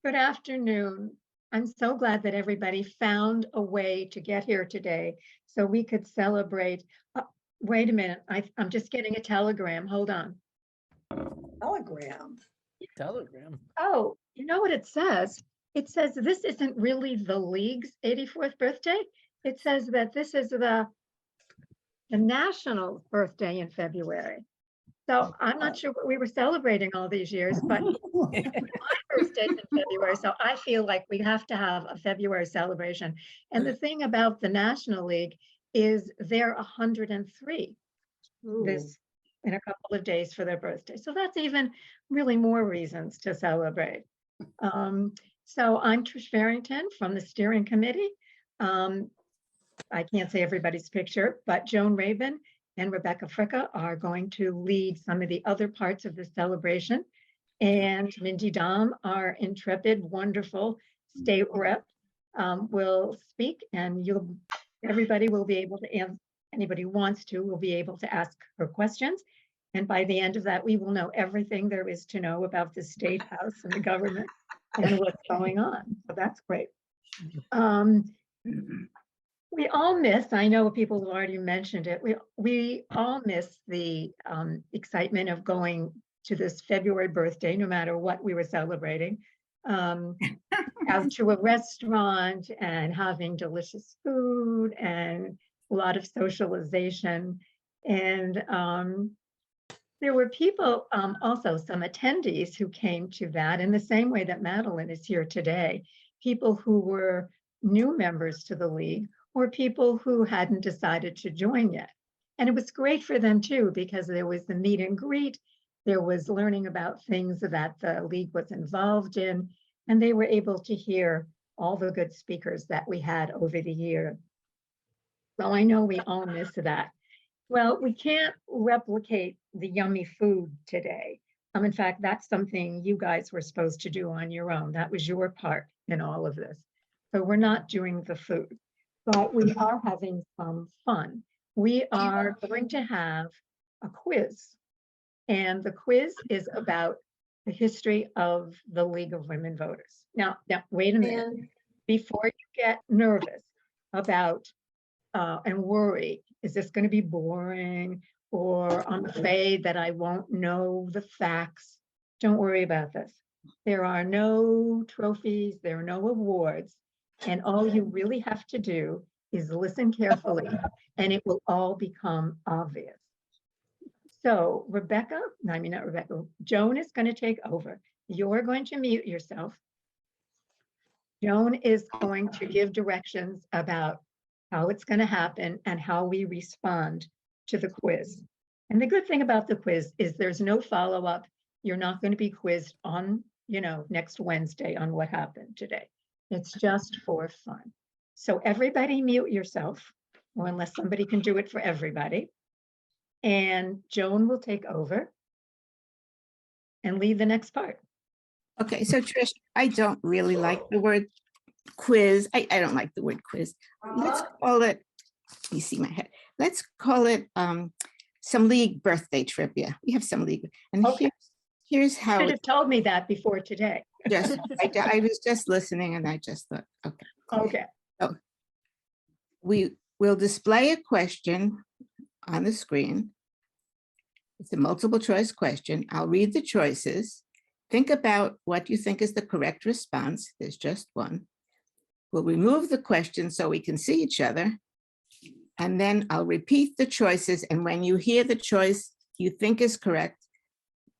Good afternoon. I'm so glad that everybody found a way to get here today so we could celebrate. Wait a minute, I'm just getting a telegram. Hold on. Telegram. Telegram. Oh, you know what it says? It says this isn't really the league's 84th birthday. It says that this is the national birthday in February. So I'm not sure what we were celebrating all these years, but my birthday's in February, so I feel like we have to have a February celebration. And the thing about the National League is they're 103 this in a couple of days for their birthday. So that's even really more reasons to celebrate. So I'm Trish Farrington from the steering committee. I can't say everybody's picture, but Joan Rabin and Rebecca Fricka are going to lead some of the other parts of the celebration. And Mindi Domb, our intrepid, wonderful state rep, will speak, and everybody will be able to answer. Anybody who wants to will be able to ask her questions. And by the end of that, we will know everything there is to know about the state house and the government and what's going on. So that's great. We all miss, I know people have already mentioned it, we all miss the excitement of going to this February birthday, no matter what we were celebrating, out to a restaurant and having delicious food and a lot of socialization. And there were people, also some attendees who came to that in the same way that Madeline is here today, people who were new members to the league or people who hadn't decided to join yet. And it was great for them too, because there was the meet and greet, there was learning about things that the league was involved in, and they were able to hear all the good speakers that we had over the year. So I know we all miss that. Well, we can't replicate the yummy food today. In fact, that's something you guys were supposed to do on your own. That was your part in all of this. So we're not doing the food, but we are having some fun. We are going to have a quiz, and the quiz is about the history of the League of Women Voters. Now, wait a minute. Before you get nervous about and worry, is this going to be boring, or I'm afraid that I won't know the facts? Don't worry about this. There are no trophies, there are no awards, and all you really have to do is listen carefully, and it will all become obvious. So Joan is going to take over. You're going to mute yourself. Joan is going to give directions about how it's going to happen and how we respond to the quiz. And the good thing about the quiz is there's no follow-up. You're not going to be quizzed on, next Wednesday on what happened today. It's just for fun. So everybody mute yourself, or unless somebody can do it for everybody. And Joan will take over and lead the next part. Okay, so Trish, I don't really like the word quiz. I don't like the word quiz. Let's call it, you see my head. Let's call it some league birthday trivia. We have some league. And okay. Here's how. You should have told me that before today. Yes, I was just listening and I just thought, okay. Okay. So we will display a question on the screen. It's a multiple choice question. I'll read the choices. Think about what you think is the correct response. There's just one. We'll remove the question so we can see each other. And then I'll repeat the choices. And when you hear the choice you think is correct,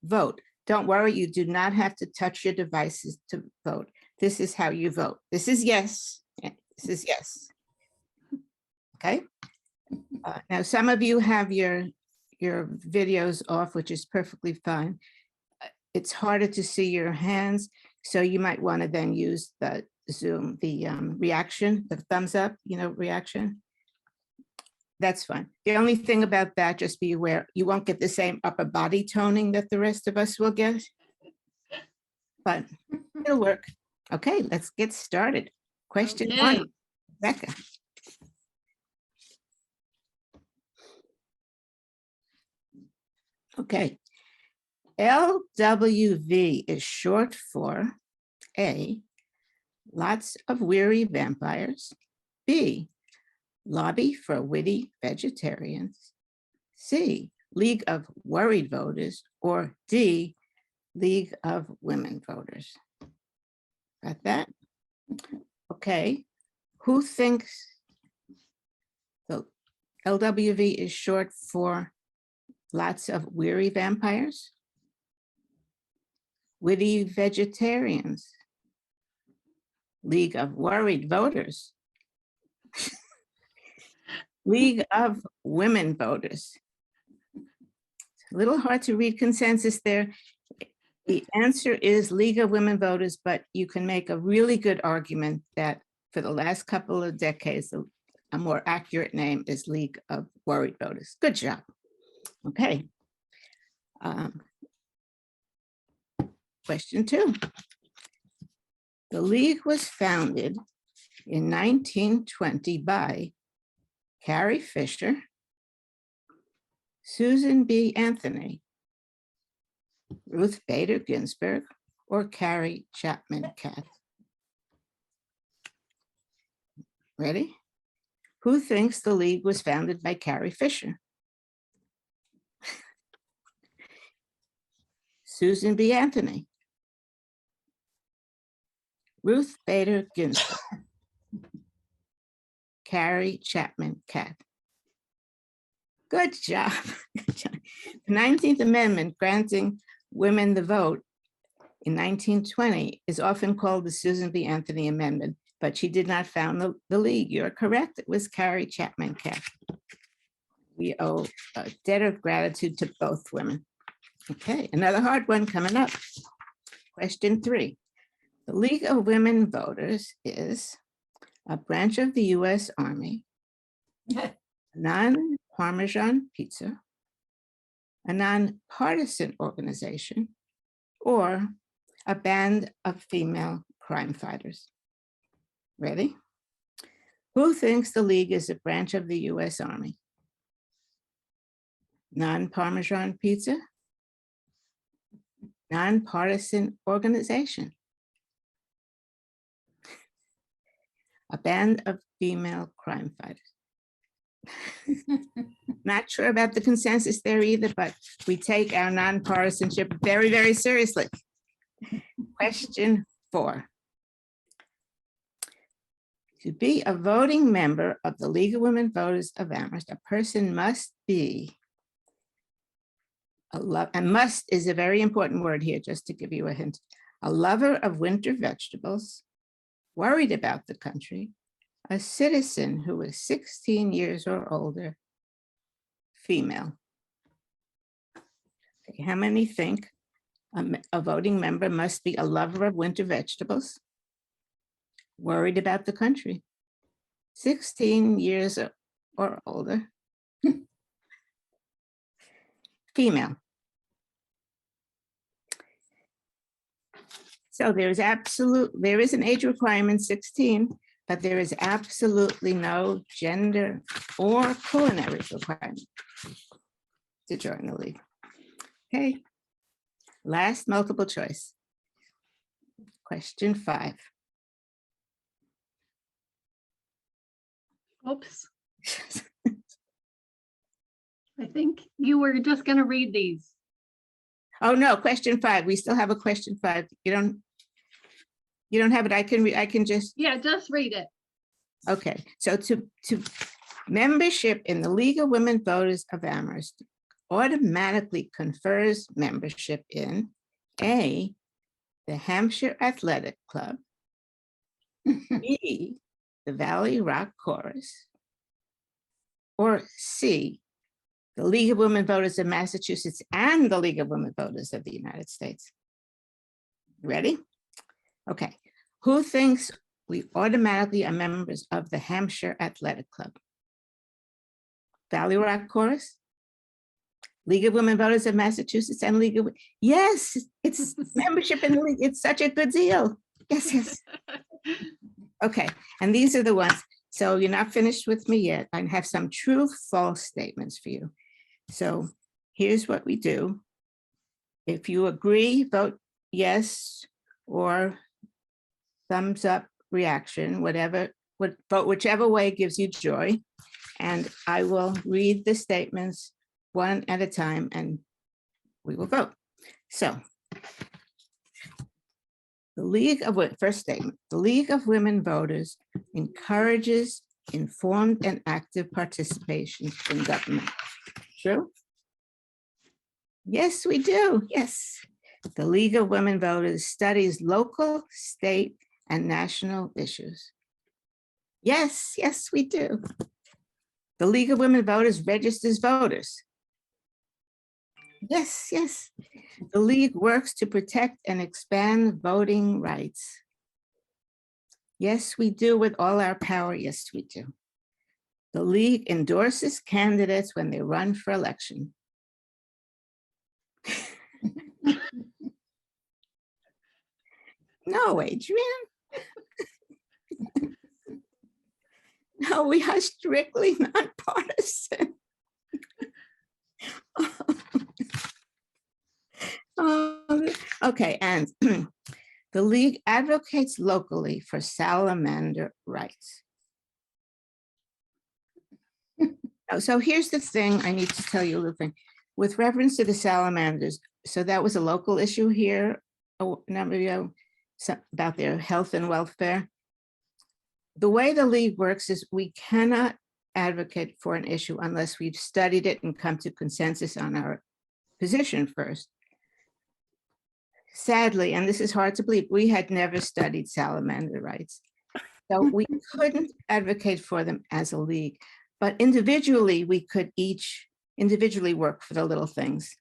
vote. Don't worry, you do not have to touch your devices to vote. This is how you vote. This is yes. This is yes. Okay. Now, some of you have your videos off, which is perfectly fine. It's harder to see your hands, so you might want to then use the Zoom, the reaction, the thumbs up, reaction. That's fine. The only thing about that, just be aware, you won't get the same upper body toning that the rest of us will get, but it'll work. Okay, let's get started. Question one, Becca. Okay, LWV is short for A, lots of weary vampires. B, lobby for witty vegetarians. C, League of Worried Voters. Or D, League of Women Voters. Got that? Okay. Who thinks the LWV is short for lots of weary vampires? Witty vegetarians. League of Worried Voters. League of Women Voters. It's a little hard to read consensus there. The answer is League of Women Voters, but you can make a really good argument that for the last couple of decades, a more accurate name is League of Worried Voters. Good job. Okay. Question 2. The League was founded in 1920 by Carrie Fisher, Susan B. Anthony, Ruth Bader Ginsburg, or Carrie Chapman Catt. Ready? Who thinks the League was founded by Carrie Fisher? Susan B. Anthony, Ruth Bader Ginsburg, Carrie Chapman Catt. Good job. The 19th Amendment granting women the vote in 1920 is often called the Susan B. Anthony Amendment, but she did not found the League. You're correct. It was Carrie Chapman Catt. We owe a debt of gratitude to both women. Okay, another hard one coming up. Question 3. The League of Women Voters is a branch of the U.S. Army, non-Parmesan pizza, a non-partisan organization, or a band of female crime fighters. Ready? Who thinks the League is a branch of the U.S. Army? Non-Parmesan pizza, non-partisan organization, a band of female crime fighters. Not sure about the consensus there either, but we take our nonpartisanship very, very seriously. Question 4. To be a voting member of the League of Women Voters of Amherst, a person must be and must is a very important word here, just to give you a hint. A lover of winter vegetables, worried about the country, a citizen who is 16 years or older, female. Okay, how many think a voting member must be a lover of winter vegetables, worried about the country, 16 years or older, female? So there is an age requirement, 16, but there is absolutely no gender or culinary requirement to join the League. Okay, last multiple choice. Question 5. Oops. I think you were just going to read these. Oh no, question 5. We still have a question 5. You don't have it. I can just. Yeah, just read it. Okay, so to membership in the League of Women Voters of Amherst automatically confers membership in A, the Hampshire Athletic Club, B, the Valley Rock Chorus, or C, the League of Women Voters of Massachusetts and the League of Women Voters of the United States. Ready? Okay, who thinks we automatically are members of the Hampshire Athletic Club? Valley Rock Chorus, League of Women Voters of Massachusetts, and League of, yes, it's membership in the League. It's such a good deal. Yes, yes. Okay, and these are the ones. So you're not finished with me yet. I have some true false statements for you. So here's what we do. If you agree, vote yes, or thumbs up reaction, vote whichever way gives you joy. And I will read the statements one at a time and we will vote. So first statement, the League of Women Voters encourages informed and active participation in government. True? Yes, we do. Yes. The League of Women Voters studies local, state, and national issues. Yes, yes, we do. The League of Women Voters registers voters. Yes, yes. The League works to protect and expand voting rights. Yes, we do with all our power. Yes, we do. The League endorses candidates when they run for election. No, Adrian. No, we are strictly nonpartisan. Okay, and the League advocates locally for salamander rights. So here's the thing I need to tell you a little thing. With reference to the salamanders, so that was a local issue here a number of years ago, about their health and welfare. The way the League works is we cannot advocate for an issue unless we've studied it and come to consensus on our position first. Sadly, and this is hard to believe, we had never studied salamander rights. So we couldn't advocate for them as a League, but individually, we could each individually work for the little things.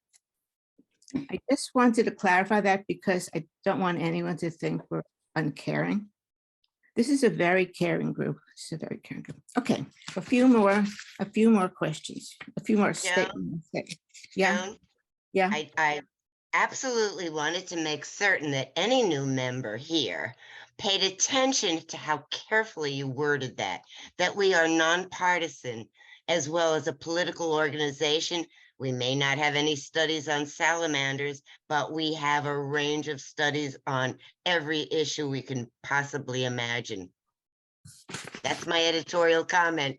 I just wanted to clarify that because I don't want anyone to think we're uncaring. This is a very caring group. It's a very caring group. Okay, a few more questions, a few more statements. Yeah, Joan, yeah. I absolutely wanted to make certain that any new member here paid attention to how carefully you worded that we are nonpartisan as well as a political organization. We may not have any studies on salamanders, but we have a range of studies on every issue we can possibly imagine. That's my editorial comment.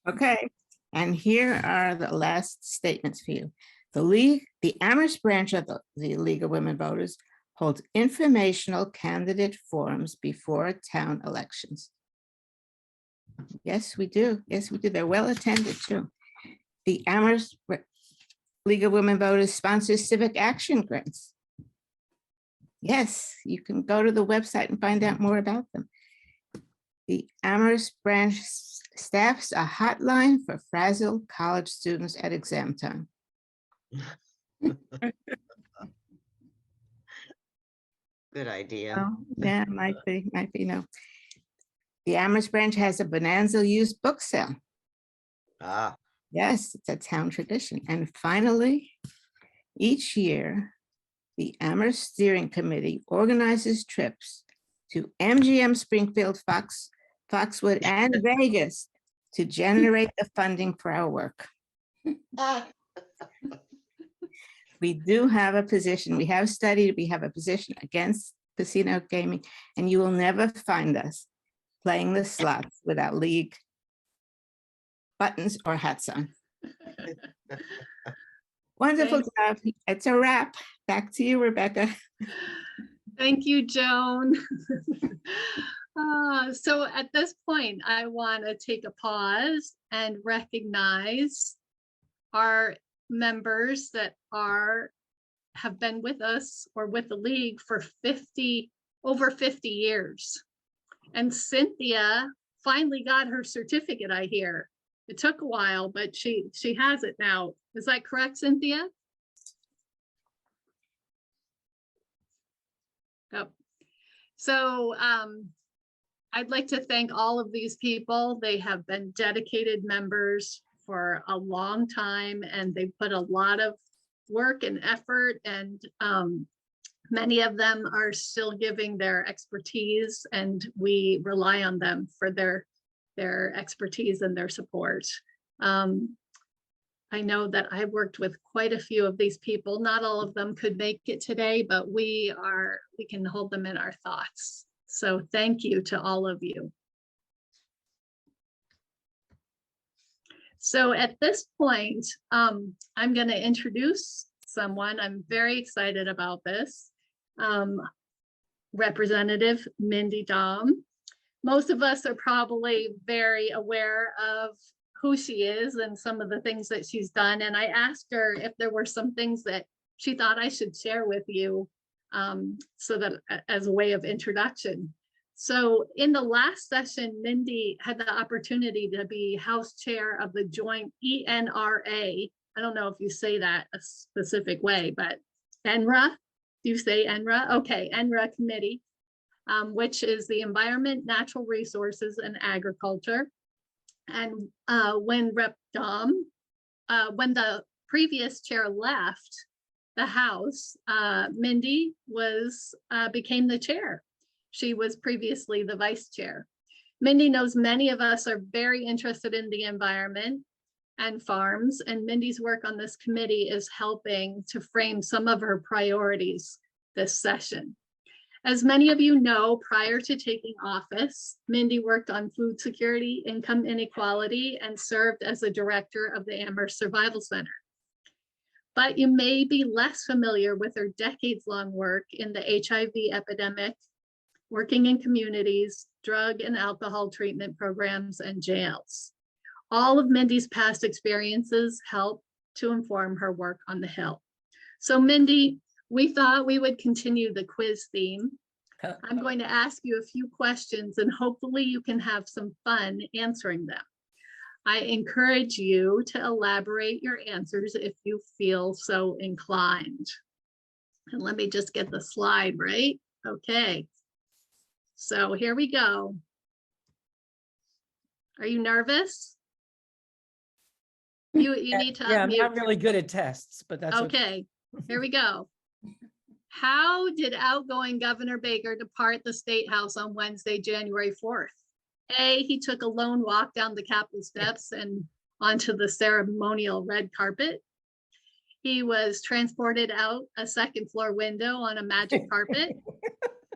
Okay, and here are the last statements for you. The League, the Amherst branch of the League of Women Voters holds informational candidate forums before town elections. Yes, we do. Yes, we do. They're well attended too. The Amherst League of Women Voters sponsors civic action grants. Yes, you can go to the website and find out more about them. The Amherst branch staffs a hotline for frazzled college students at exam time. Good idea. Oh, yeah, might be, no. The Amherst branch has a Bonanza used book sale. Ah, Yes, it's a town tradition. And finally, each year, the Amherst Steering Committee organizes trips to MGM Springfield, Foxwood, and Vegas to generate the funding for our work. We do have a position, we have studied, we have a position against casino gaming, and you will never find us playing the slots without League buttons or hats on. Wonderful job. It's a wrap. Back to you, Rebecca. Thank you, Joan. So at this point, I want to take a pause and recognize our members that have been with us or with the League for over 50 years. And Cynthia finally got her certificate, I hear. It took a while, but she has it now. Is that correct, Cynthia? Yep. So I'd like to thank all of these people. They have been dedicated members for a long time, and they put a lot of work and effort, and many of them are still giving their expertise, and we rely on them for their expertise and their support. I know that I've worked with quite a few of these people. Not all of them could make it today, but we can hold them in our thoughts. So thank you to all of you. So at this point, I'm going to introduce someone. I'm very excited about this. Representative Mindi Domb. Most of us are probably very aware of who she is and some of the things that she's done. And I asked her if there were some things that she thought I should share with you, so that as a way of introduction. So in the last session, Mindi had the opportunity to be House Chair of the joint ENRA. I don't know if you say that a specific way, but ENRA, do you say ENRA? Okay, ENRA committee, which is the Environment, Natural Resources, and Agriculture. And when Rep. Domb, when the previous chair left the House, Mindi became the chair. She was previously the vice chair. Mindi knows many of us are very interested in the environment and farms, and Mindi's work on this committee is helping to frame some of her priorities this session. As many of you know, prior to taking office, Mindi worked on food security, income inequality, and served as the director of the Amherst Survival Center. But you may be less familiar with her decades-long work in the HIV epidemic, working in communities, drug and alcohol treatment programs, and jails. All of Mindi's past experiences help to inform her work on the Hill. So Mindi, we thought we would continue the quiz theme. I'm going to ask you a few questions and hopefully you can have some fun answering them. I encourage you to elaborate your answers if you feel so inclined. And let me just get the slide right. Okay. So here we go. Are you nervous? You need to Yeah, I'm unmute. not really good at tests, but that's Okay, here we go. How did outgoing Governor Baker depart the State House on Wednesday, January 4th? A, he took a lone walk down the Capitol steps and onto the ceremonial red carpet. He was transported out a second floor window on a magic carpet,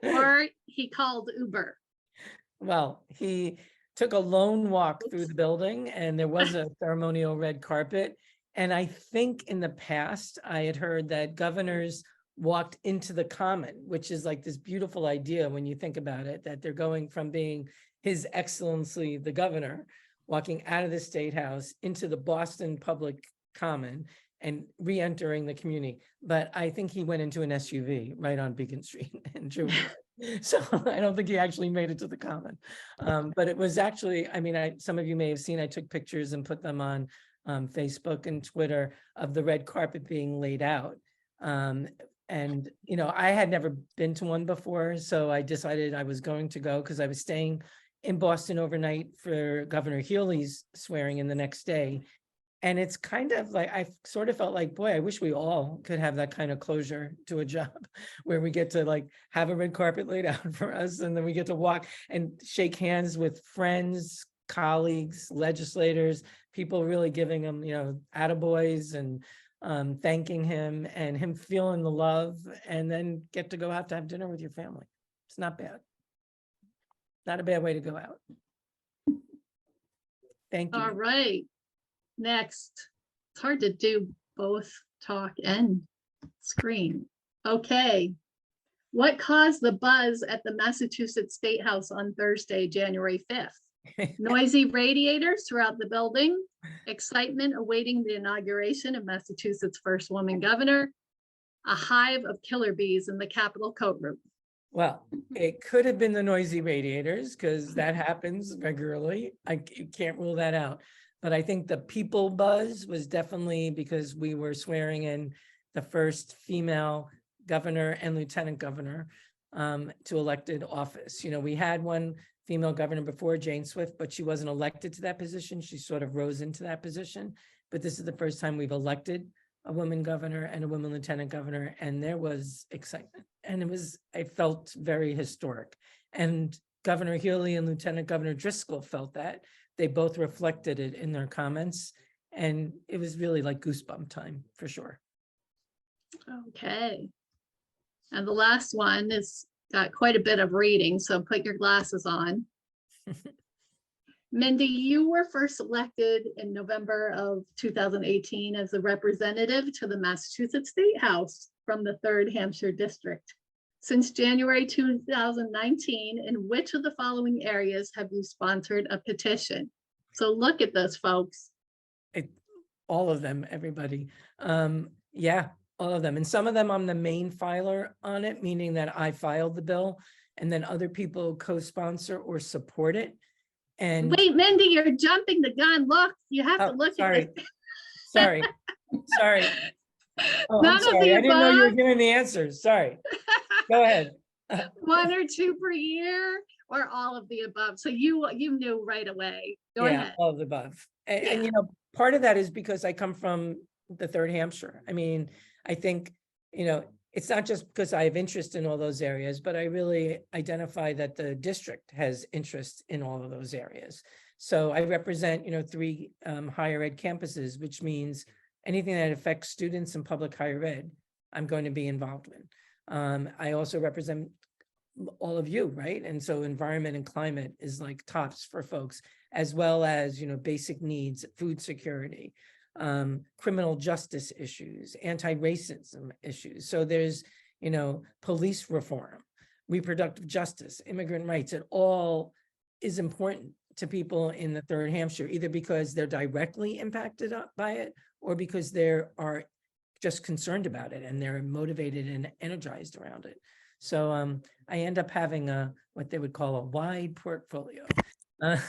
or he called Uber. Well, he took a lone walk through the building and there was a ceremonial red carpet. And I think in the past, I had heard that governors walked into the Common, which is like this beautiful idea when you think about it, that they're going from being His Excellency, the governor, walking out of the State House into the Boston Public Common and re-entering the community. But I think he went into an SUV right on Beacon Street and drove away. So I don't think he actually made it to the Common. But it was actually, I mean, some of you may have seen, I took pictures and put them on Facebook and Twitter of the red carpet being laid out. And, you know, I had never been to one before, so I decided I was going to go because I was staying in Boston overnight for Governor Healy's swearing in the next day. And it's kind of like, I sort of felt like, boy, I wish we all could have that kind of closure to a job where we get to like have a red carpet laid out for us. And then we get to walk and shake hands with friends, colleagues, legislators, people really giving them, you know, attaboys and thanking him and him feeling the love, and then get to go out to have dinner with your family. It's not bad. Not a bad way to go out. Thank you. All right. Next, it's hard to do both talk and screen. Okay. What caused the buzz at the Massachusetts State House on Thursday, January 5th? Noisy radiators throughout the building, excitement awaiting the inauguration of Massachusetts' first woman governor, a hive of killer bees in the Capitol coat room. Well, it could have been the noisy radiators because that happens regularly. You can't rule that out. But I think the people buzz was definitely because we were swearing in the first female governor and lieutenant governor to elected office. You know, we had one female governor before, Jane Swift, but she wasn't elected to that position. She sort of rose into that position. But this is the first time we've elected a woman governor and a woman lieutenant governor, and there was excitement. And I felt very historic. And Governor Healy and Lieutenant Governor Driscoll felt that. They both reflected it in their comments. And it was really like goosebump time for sure. Okay. And the last one is got quite a bit of reading, so put your glasses on. Mindy, you were first elected in November of 2018 as a representative to the Massachusetts State House from the 3rd Hampshire District. Since January 2019, in which of the following areas have you sponsored a petition? So look at this, folks. All of them, everybody. Yeah, all of them. And some of them I'm the main filer on it, meaning that I filed the bill and then other people co-sponsor or support it. And Wait, Mindy, you're jumping the gun. Look, you have to look sorry. at this. Sorry. Oh, I'm None of sorry. the I didn't know you were above. giving the answers. Sorry. Go ahead. 1 or 2 per year, or all of the above. So you knew right away. Go Yeah, ahead. all of the above. And Yeah. you know, part of that is because I come from the 3rd Hampshire. I mean, I think, you know, it's not just because I have interest in all those areas, but I really identify that the district has interest in all of those areas. So I represent, you know, 3 higher ed campuses, which means anything that affects students in public higher ed, I'm going to be involved in. I also represent all of you, right? And so environment and climate is like tops for folks, as well as, you know, basic needs, food security, criminal justice issues, anti-racism issues. So there's, you know, police reform, reproductive justice, immigrant rights. It all is important to people in the 3rd Hampshire, either because they're directly impacted by it or because they are just concerned about it and they're motivated and energized around it. So I end up having what they would call a wide portfolio. And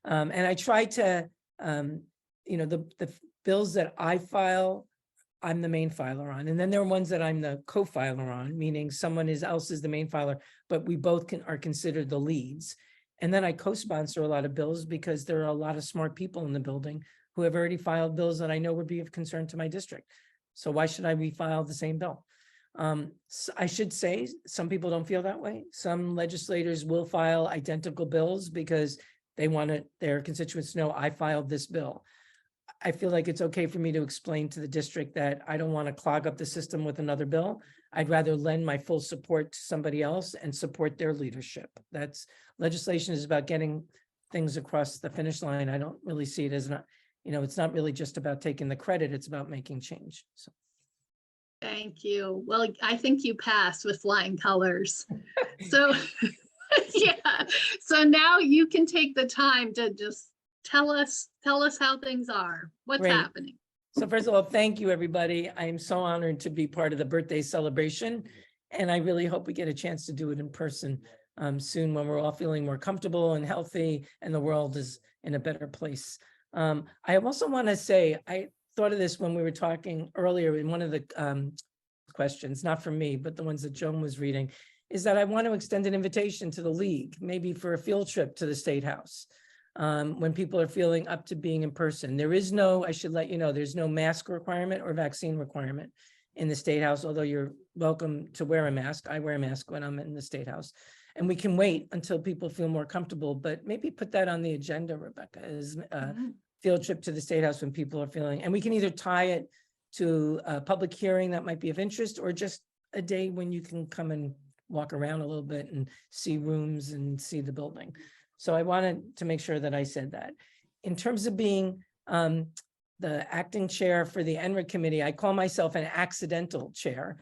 I try to, you know, the bills that I file, I'm the main filer on. And then there are ones that I'm the co-filer on, meaning someone else is the main filer, but we both are considered the leads. And then I co-sponsor a lot of bills because there are a lot of smart people in the building who have already filed bills that I know would be of concern to my district. So why should I refile the same bill? So I should say some people don't feel that way. Some legislators will file identical bills because they want their constituents to know I filed this bill. I feel like it's okay for me to explain to the district that I don't want to clog up the system with another bill. I'd rather lend my full support to somebody else and support their leadership. That's legislation is about getting things across the finish line. I don't really see it as not, you know, it's not really just about taking the credit. It's about making change. So. Thank you. Well, I think you passed with flying colors. So, yeah. So now you can take the time to just tell us how things are. What's Great. happening? So first of all, thank you, everybody. I am so honored to be part of the birthday celebration. And I really hope we get a chance to do it in person soon when we're all feeling more comfortable and healthy and the world is in a better place. I also want to say, I thought of this when we were talking earlier in one of the questions, not from me, but the ones that Joan was reading, is that I want to extend an invitation to the league, maybe for a field trip to the State House. When people are feeling up to being in person. There is no, I should let you know, there's no mask requirement or vaccine requirement in the State House, although you're welcome to wear a mask. I wear a mask when I'm in the State House. And we can wait until people feel more comfortable, but maybe put that on the agenda, Rebecca, is a field trip to the State House when people are feeling, and we can either tie it to a public hearing that might be of interest or just a day when you can come and walk around a little bit and see rooms and see the building. So I wanted to make sure that I said that. In terms of being the acting chair for the ENRA committee, I call myself an accidental chair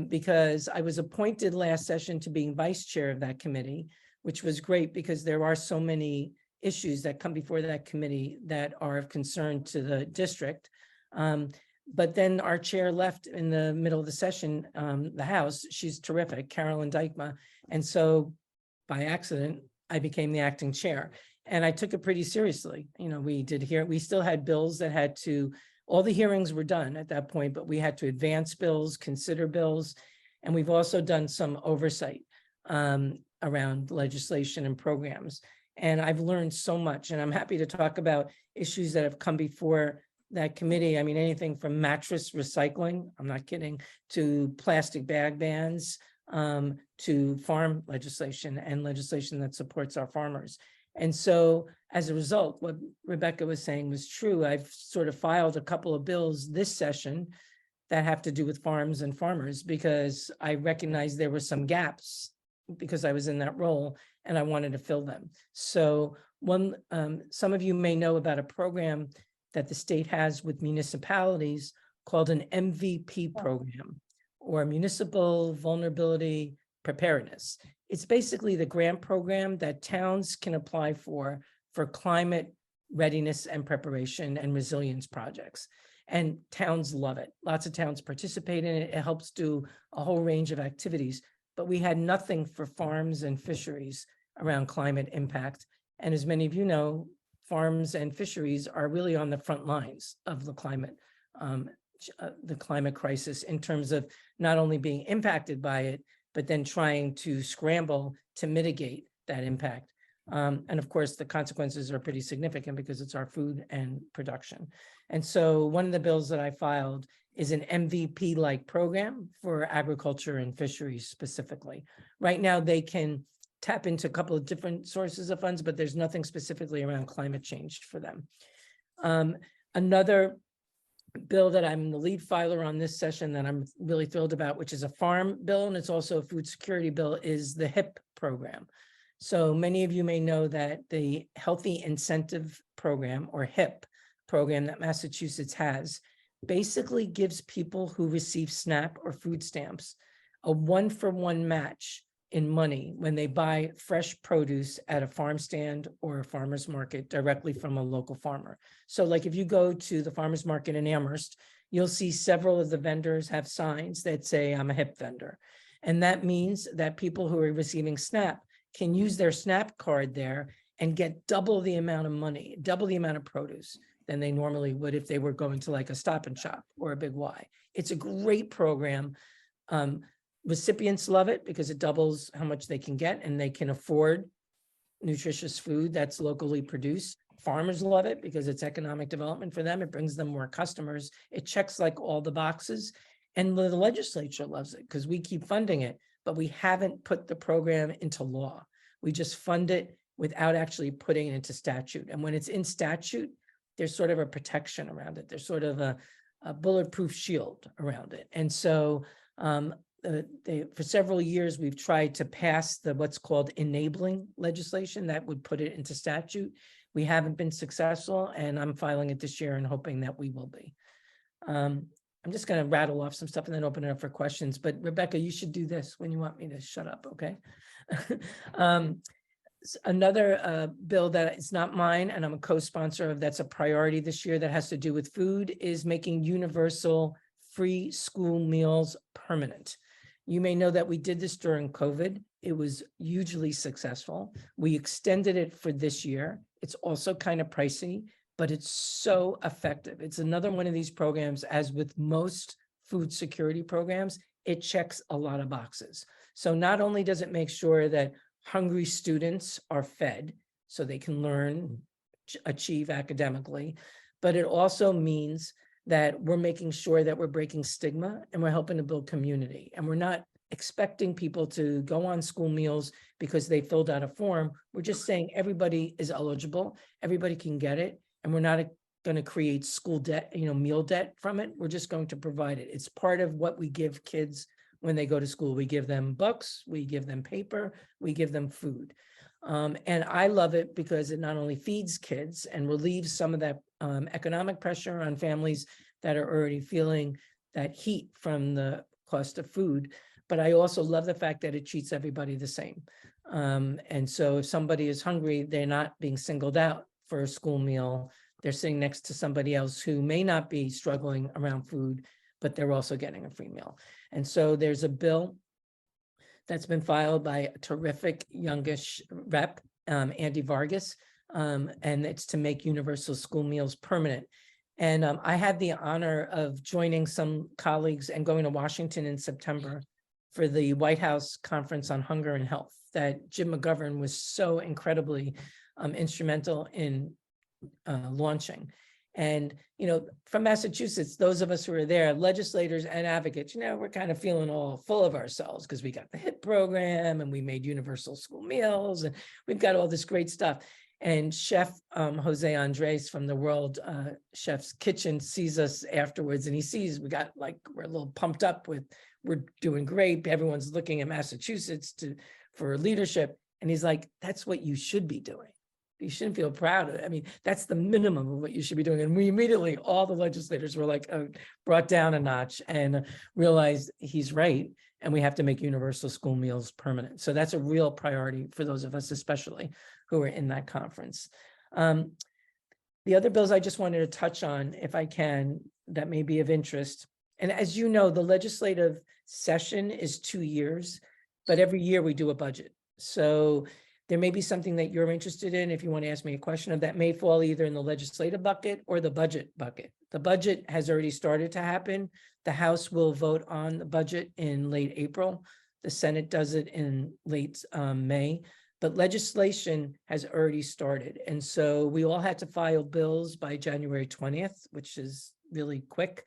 because I was appointed last session to being vice chair of that committee, which was great because there are so many issues that come before that committee that are of concern to the district. But then our chair left in the middle of the session, the House. She's terrific, Carolyn Dykma. And so by accident, I became the acting chair and I took it pretty seriously. You know, we still had bills that had to, all the hearings were done at that point, but we had to advance bills, consider bills. And we've also done some oversight around legislation and programs. And I've learned so much and I'm happy to talk about issues that have come before that committee. I mean, anything from mattress recycling, I'm not kidding, to plastic bag bans, to farm legislation and legislation that supports our farmers. And so as a result, what Rebecca was saying was true. I've sort of filed a couple of bills this session that have to do with farms and farmers, because I recognized there were some gaps because I was in that role and I wanted to fill them. So some of you may know about a program that the state has with municipalities called an MVP program, or Municipal Vulnerability Preparedness. It's basically the grant program that towns can apply for climate readiness and preparation and resilience projects. And towns love it. Lots of towns participate in it. It helps do a whole range of activities, but we had nothing for farms and fisheries around climate impact. And as many of you know, farms and fisheries are really on the front lines of the climate crisis, in terms of not only being impacted by it, but then trying to scramble to mitigate that impact. And of course, the consequences are pretty significant because it's our food and production. And so one of the bills that I filed is an MVP-like program for agriculture and fisheries specifically. Right now, they can tap into a couple of different sources of funds, but there's nothing specifically around climate change for them. Another bill that I'm the lead filer on this session that I'm really thrilled about, which is a farm bill, and it's also a food security bill, is the HIP program. So many of you may know that the Healthy Incentive Program, or HIP program, that Massachusetts has basically gives people who receive SNAP or food stamps a 1-for-1 match in money when they buy fresh produce at a farm stand or a farmer's market directly from a local farmer. So like if you go to the farmer's market in Amherst, you'll see several of the vendors have signs that say, I'm a HIP vendor. And that means that people who are receiving SNAP can use their SNAP card there and get double the amount of money, double the amount of produce than they normally would if they were going to like a Stop and Shop or a Big Y. It's a great program. Recipients love it because it doubles how much they can get and they can afford nutritious food that's locally produced. Farmers love it because it's economic development for them. It brings them more customers. It checks like all the boxes. And the legislature loves it because we keep funding it, but we haven't put the program into law. We just fund it without actually putting it into statute. And when it's in statute, there's sort of a protection around it. There's sort of a bulletproof shield around it. And so for several years, we've tried to pass what's called enabling legislation that would put it into statute. We haven't been successful, and I'm filing it this year and hoping that we will be. I'm just going to rattle off some stuff and then open it up for questions. But Rebecca, you should do this when you want me to shut up, okay? Another bill that is not mine, and I'm a co-sponsor of, that's a priority this year that has to do with food, is making universal free school meals permanent. You may know that we did this during COVID. It was hugely successful. We extended it for this year. It's also kind of pricey, but it's so effective. It's another one of these programs, as with most food security programs, it checks a lot of boxes. So not only does it make sure that hungry students are fed so they can learn, achieve academically, but it also means that we're making sure that we're breaking stigma and we're helping to build community. And we're not expecting people to go on school meals because they filled out a form. We're just saying everybody is eligible, everybody can get it, and we're not going to create school debt, meal debt from it. We're just going to provide it. It's part of what we give kids when they go to school. We give them books, we give them paper, we give them food. And I love it because it not only feeds kids and relieves some of that economic pressure on families that are already feeling that heat from the cost of food, but I also love the fact that it treats everybody the same. And so if somebody is hungry, they're not being singled out for a school meal. They're sitting next to somebody else who may not be struggling around food, but they're also getting a free meal. And so there's a bill that's been filed by a terrific youngish rep, Andy Vargas, and it's to make universal school meals permanent. And I had the honor of joining some colleagues and going to Washington in September for the White House Conference on Hunger and Health that Jim McGovern was so incredibly instrumental in launching. And, from Massachusetts, those of us who are there, legislators and advocates, we're kind of feeling all full of ourselves because we got the HIP program and we made universal school meals and we've got all this great stuff. And Chef Jose Andres from the World Chef's Kitchen sees us afterwards, and he sees we're a little pumped up with, we're doing great. Everyone's looking at Massachusetts for leadership. And he's like, that's what you should be doing. You shouldn't feel proud of it. I mean, that's the minimum of what you should be doing. And we immediately, all the legislators were like, brought down a notch and realized he's right. And we have to make universal school meals permanent. So that's a real priority for those of us, especially who are in that conference. The other bills I just wanted to touch on, if I can, that may be of interest. And as you know, the legislative session is 2 years, but every year we do a budget. So there may be something that you're interested in. If you want to ask me a question of that, may fall either in the legislative bucket or the budget bucket. The budget has already started to happen. The House will vote on the budget in late April. The Senate does it in late May, but legislation has already started. And so we all had to file bills by January 20th, which is really quick.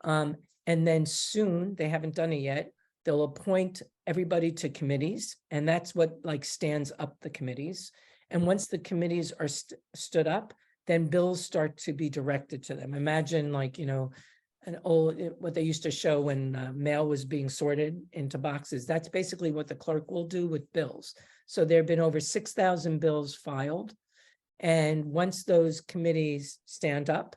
And then soon, they haven't done it yet, they'll appoint everybody to committees, and that's what stands up the committees. And once the committees are stood up, then bills start to be directed to them. Imagine what they used to show when mail was being sorted into boxes. That's basically what the clerk will do with bills. So there have been over 6,000 bills filed. And once those committees stand up,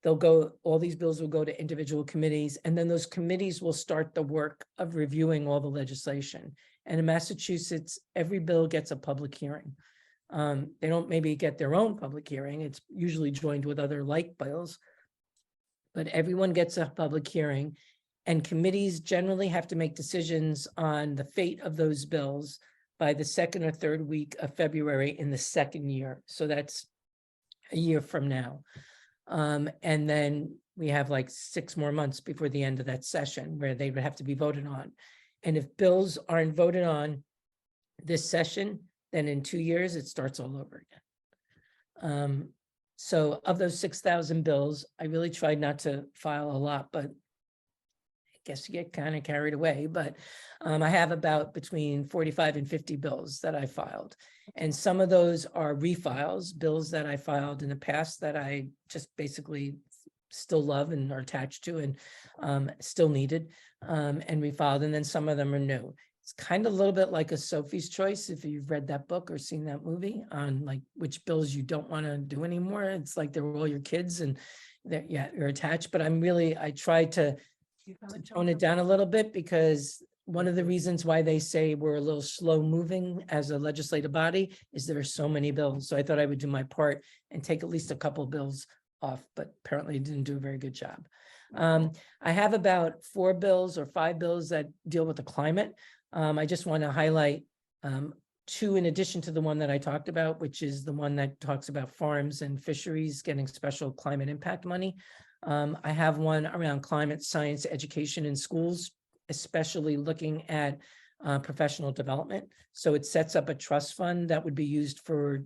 all these bills will go to individual committees, and then those committees will start the work of reviewing all the legislation. And in Massachusetts, every bill gets a public hearing. They don't maybe get their own public hearing. It's usually joined with other like bills, but everyone gets a public hearing, and committees generally have to make decisions on the fate of those bills by the second or third week of February in the second year. So that's a year from now. And then we have 6 more months before the end of that session where they would have to be voted on. And if bills aren't voted on this session, then in 2 years, it starts all over again. So of those 6,000 bills, I really tried not to file a lot, but I guess you get kind of carried away. But I have about between 45 and 50 bills that I filed. And some of those are refiles, bills that I filed in the past that I just basically still love and are attached to and still needed and refiled. And then some of them are new. It's kind of a little bit like a Sophie's Choice, if you've read that book or seen that movie, on which bills you don't want to do anymore. It's like they're all your kids and you're attached. But I tried to tone it down a little bit, because one of the reasons why they say we're a little slow moving as a legislative body is there are so many bills. So I thought I would do my part and take at least a couple of bills off, but apparently didn't do a very good job. I have about 4 bills or 5 bills that deal with the climate. I just want to highlight 2 in addition to the one that I talked about, which is the one that talks about farms and fisheries getting special climate impact money. I have one around climate science education in schools, especially looking at professional development. So it sets up a trust fund that would be used for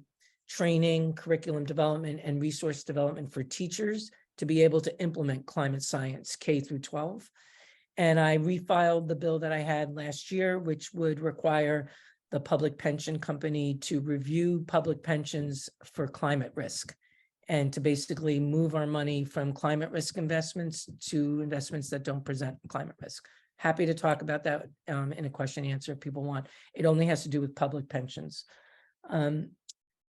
training, curriculum development, and resource development for teachers to be able to implement climate science K through 12. And I refiled the bill that I had last year, which would require the public pension company to review public pensions for climate risk, and to basically move our money from climate risk investments to investments that don't present climate risk. Happy to talk about that in a question and answer if people want. It only has to do with public pensions.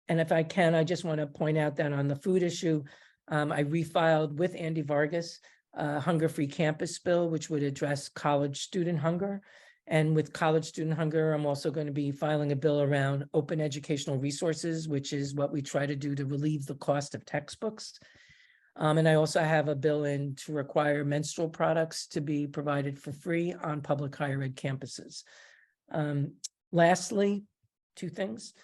And if I can, I just want to point out that on the food issue, I refiled with Andy Vargas a hunger-free campus bill, which would address college student hunger. And with college student hunger, I'm also going to be filing a bill around open educational resources, which is what we try to do to relieve the cost of textbooks. And I also have a bill in to require menstrual products to be provided for free on public higher ed campuses. Lastly, 2 things.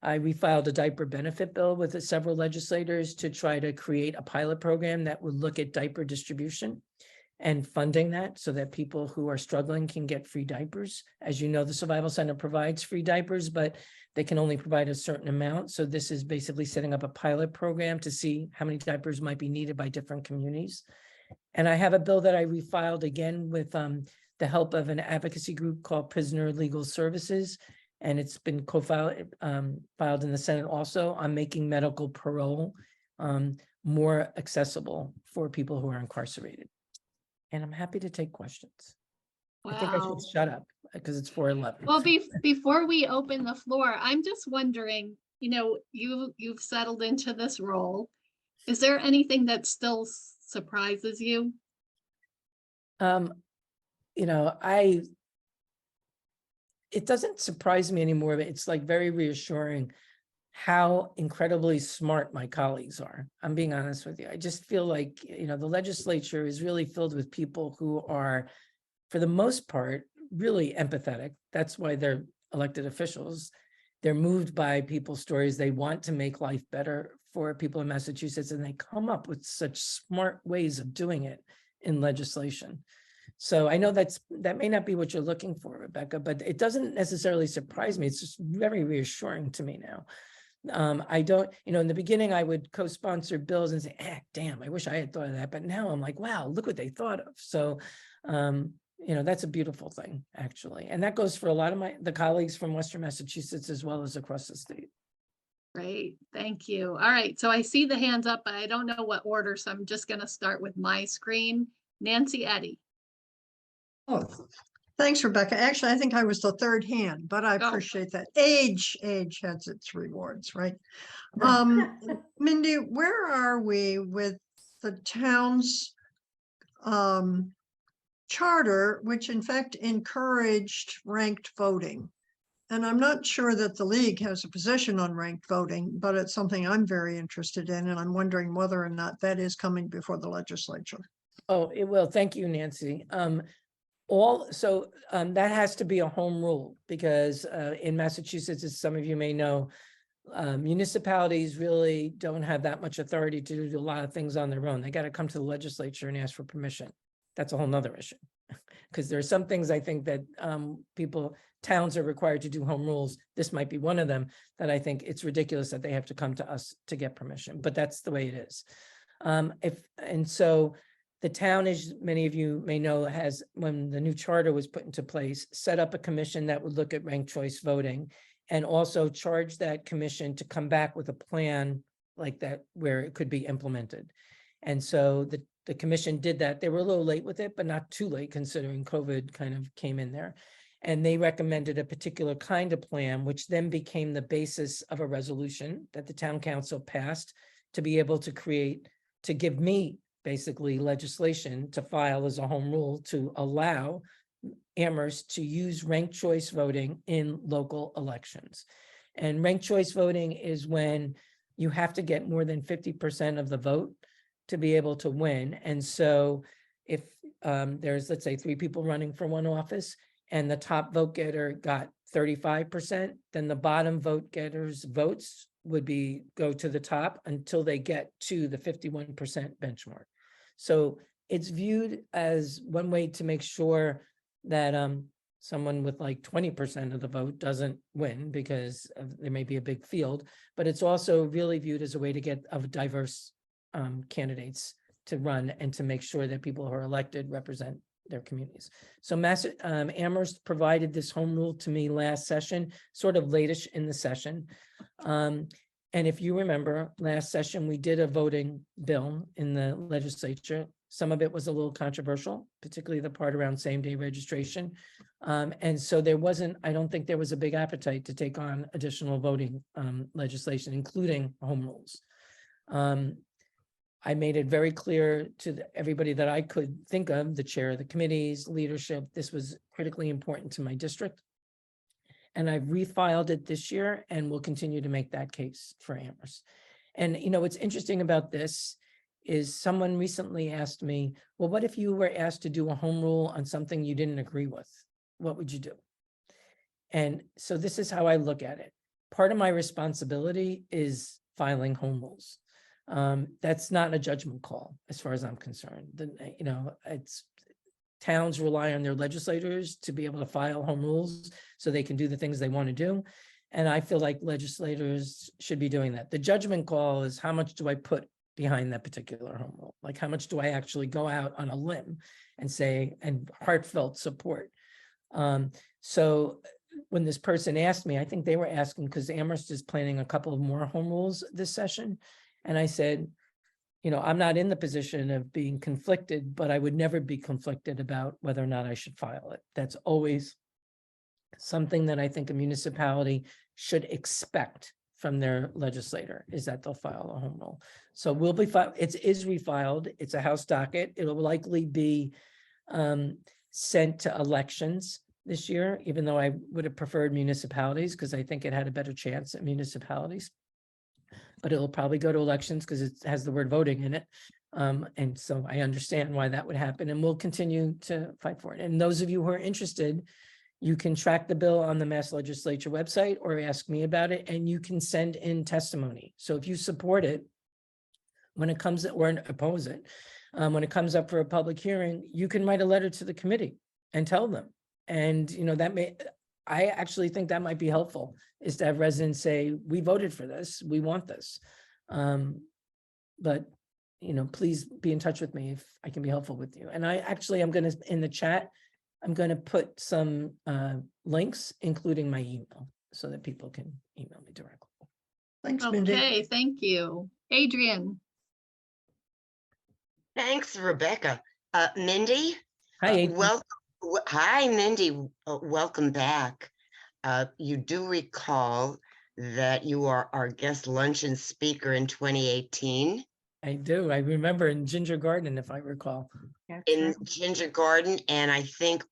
I refiled a diaper benefit bill with several legislators to try to create a pilot program that would look at diaper distribution and funding that so that people who are struggling can get free diapers. As you know, the Survival Center provides free diapers, but they can only provide a certain amount. So this is basically setting up a pilot program to see how many diapers might be needed by different communities. And I have a bill that I refiled again with the help of an advocacy group called Prisoner Legal Services. and it's been co-filed, filed in the Senate also, on making medical parole more accessible for people who are incarcerated. And I'm happy to take questions. I think I Wow. should shut up because it's 4:11. Well, before we open the floor, I'm just wondering, you've settled into this role. Is there anything that still surprises you? It doesn't surprise me anymore, but it's like very reassuring how incredibly smart my colleagues are. I'm being honest with you. I just feel like, the legislature is really filled with people who are, for the most part, really empathetic. That's why they're elected officials. They're moved by people's stories. They want to make life better for people in Massachusetts, and they come up with such smart ways of doing it in legislation. So I know that may not be what you're looking for, Rebecca, but it doesn't necessarily surprise me. It's just very reassuring to me now. I don't, in the beginning, I would co-sponsor bills and say, damn, I wish I had thought of that. But now I'm like, wow, look what they thought of. So, that's a beautiful thing, actually. And that goes for a lot of the colleagues from Western Massachusetts, as well as across the state. Great, thank you. All right, so I see the hands up, but I don't know what order, so I'm just going to start with my screen. Nancy Eddy. Oh, thanks, Rebecca. Actually, I think I was the third hand, but I Oh. appreciate that. Age has its rewards, right? Mindy, where are we with the town's charter, which in fact encouraged ranked voting? And I'm not sure that the league has a position on ranked voting, but it's something I'm very interested in, and I'm wondering whether or not that is coming before the legislature. Oh, it will. Thank you, Nancy. That has to be a home rule because in Massachusetts, as some of you may know, municipalities really don't have that much authority to do a lot of things on their own. They got to come to the legislature and ask for permission. That's a whole nother issue because there are some things I think that towns are required to do home rules. This might be one of them that I think it's ridiculous that they have to come to us to get permission, but that's the way it is. So the town, as many of you may know, has, when the new charter was put into place, set up a commission that would look at ranked choice voting and also charge that commission to come back with a plan like that where it could be implemented. And so the commission did that. They were a little late with it, but not too late considering COVID kind of came in there. And they recommended a particular kind of plan, which then became the basis of a resolution that the town council passed to be able to give me basically legislation to file as a home rule to allow Amherst to use ranked choice voting in local elections. And ranked choice voting is when you have to get more than 50% of the vote to be able to win. And so if there's, let's say, 3 people running for one office and the top vote getter got 35%, then the bottom vote getters' votes would go to the top until they get to the 51% benchmark. So it's viewed as one way to make sure that someone with like 20% of the vote doesn't win because there may be a big field, but it's also really viewed as a way to get diverse candidates to run and to make sure that people who are elected represent their communities. So Amherst provided this home rule to me last session, sort of late-ish in the session. And if you remember, last session, we did a voting bill in the legislature. Some of it was a little controversial, particularly the part around same-day registration. And so I don't think there was a big appetite to take on additional voting legislation, including home rules. I made it very clear to everybody that I could think of, the chair of the committees, leadership, this was critically important to my district. And I've refiled it this year and will continue to make that case for Amherst. And what's interesting about this is someone recently asked me, well, what if you were asked to do a home rule on something you didn't agree with? What would you do? And so this is how I look at it. Part of my responsibility is filing home rules. That's not a judgment call as far as I'm concerned. It's towns rely on their legislators to be able to file home rules so they can do the things they want to do. And I feel like legislators should be doing that. The judgment call is how much do I put behind that particular home rule? Like how much do I actually go out on a limb and say, and heartfelt support? So when this person asked me, I think they were asking because Amherst is planning a couple of more home rules this session. And I said, you know, I'm not in the position of being conflicted, but I would never be conflicted about whether or not I should file it. That's always something that I think a municipality should expect from their legislator, is that they'll file a home rule. So we'll be filed, it is refiled, it's a House docket. It'll likely be sent to elections this year, even though I would have preferred municipalities because I think it had a better chance at municipalities. But it'll probably go to elections because it has the word voting in it. And so I understand why that would happen, and we'll continue to fight for it. And those of you who are interested, you can track the bill on the Mass Legislature website or ask me about it, and you can send in testimony. So if you support it, when it comes, or oppose it, when it comes up for a public hearing, you can write a letter to the committee and tell them. And, you know, I actually think that might be helpful, is to have residents say, we voted for this, we want this. But, you know, please be in touch with me if I can be helpful with you. And I'm going to, in the chat, I'm going to put some links, including my email, so that people can email me directly. Thanks, Mindy. Okay, thank you. Adrian. Thanks, Rebecca. Mindy? Hi, Adrian. Hi, Mindy. Welcome back. You do recall that you are our guest luncheon speaker in 2018. I do. I remember in Ginger Garden, if I recall. In Ginger Garden, and I think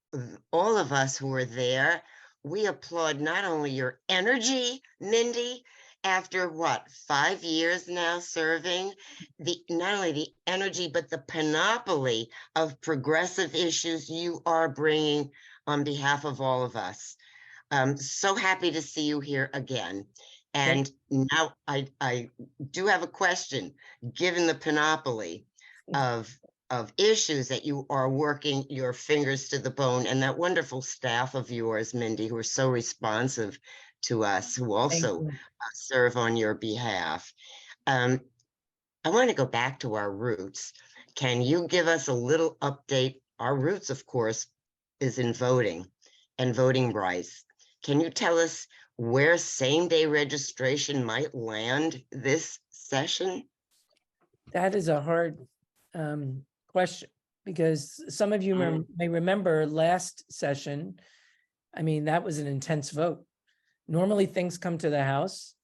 all of us who were there, we applaud not only your energy, Mindy, after what, 5 years now serving, not only the energy, but the panoply of progressive issues you are bringing on behalf of all of us. So happy to see you here again. And now I do have a question, given the panoply of issues that you are working your fingers to the bone, and that wonderful staff of yours, Mindy, who are so responsive to us, who also serve on your behalf. I want to go back to our roots. Can you give us a little update? Our roots, of course, is in voting and voting rights. Can you tell us where same-day registration might land this session? That is a hard question, because some of you may remember last session, I mean, that was an intense vote. Normally things come to the House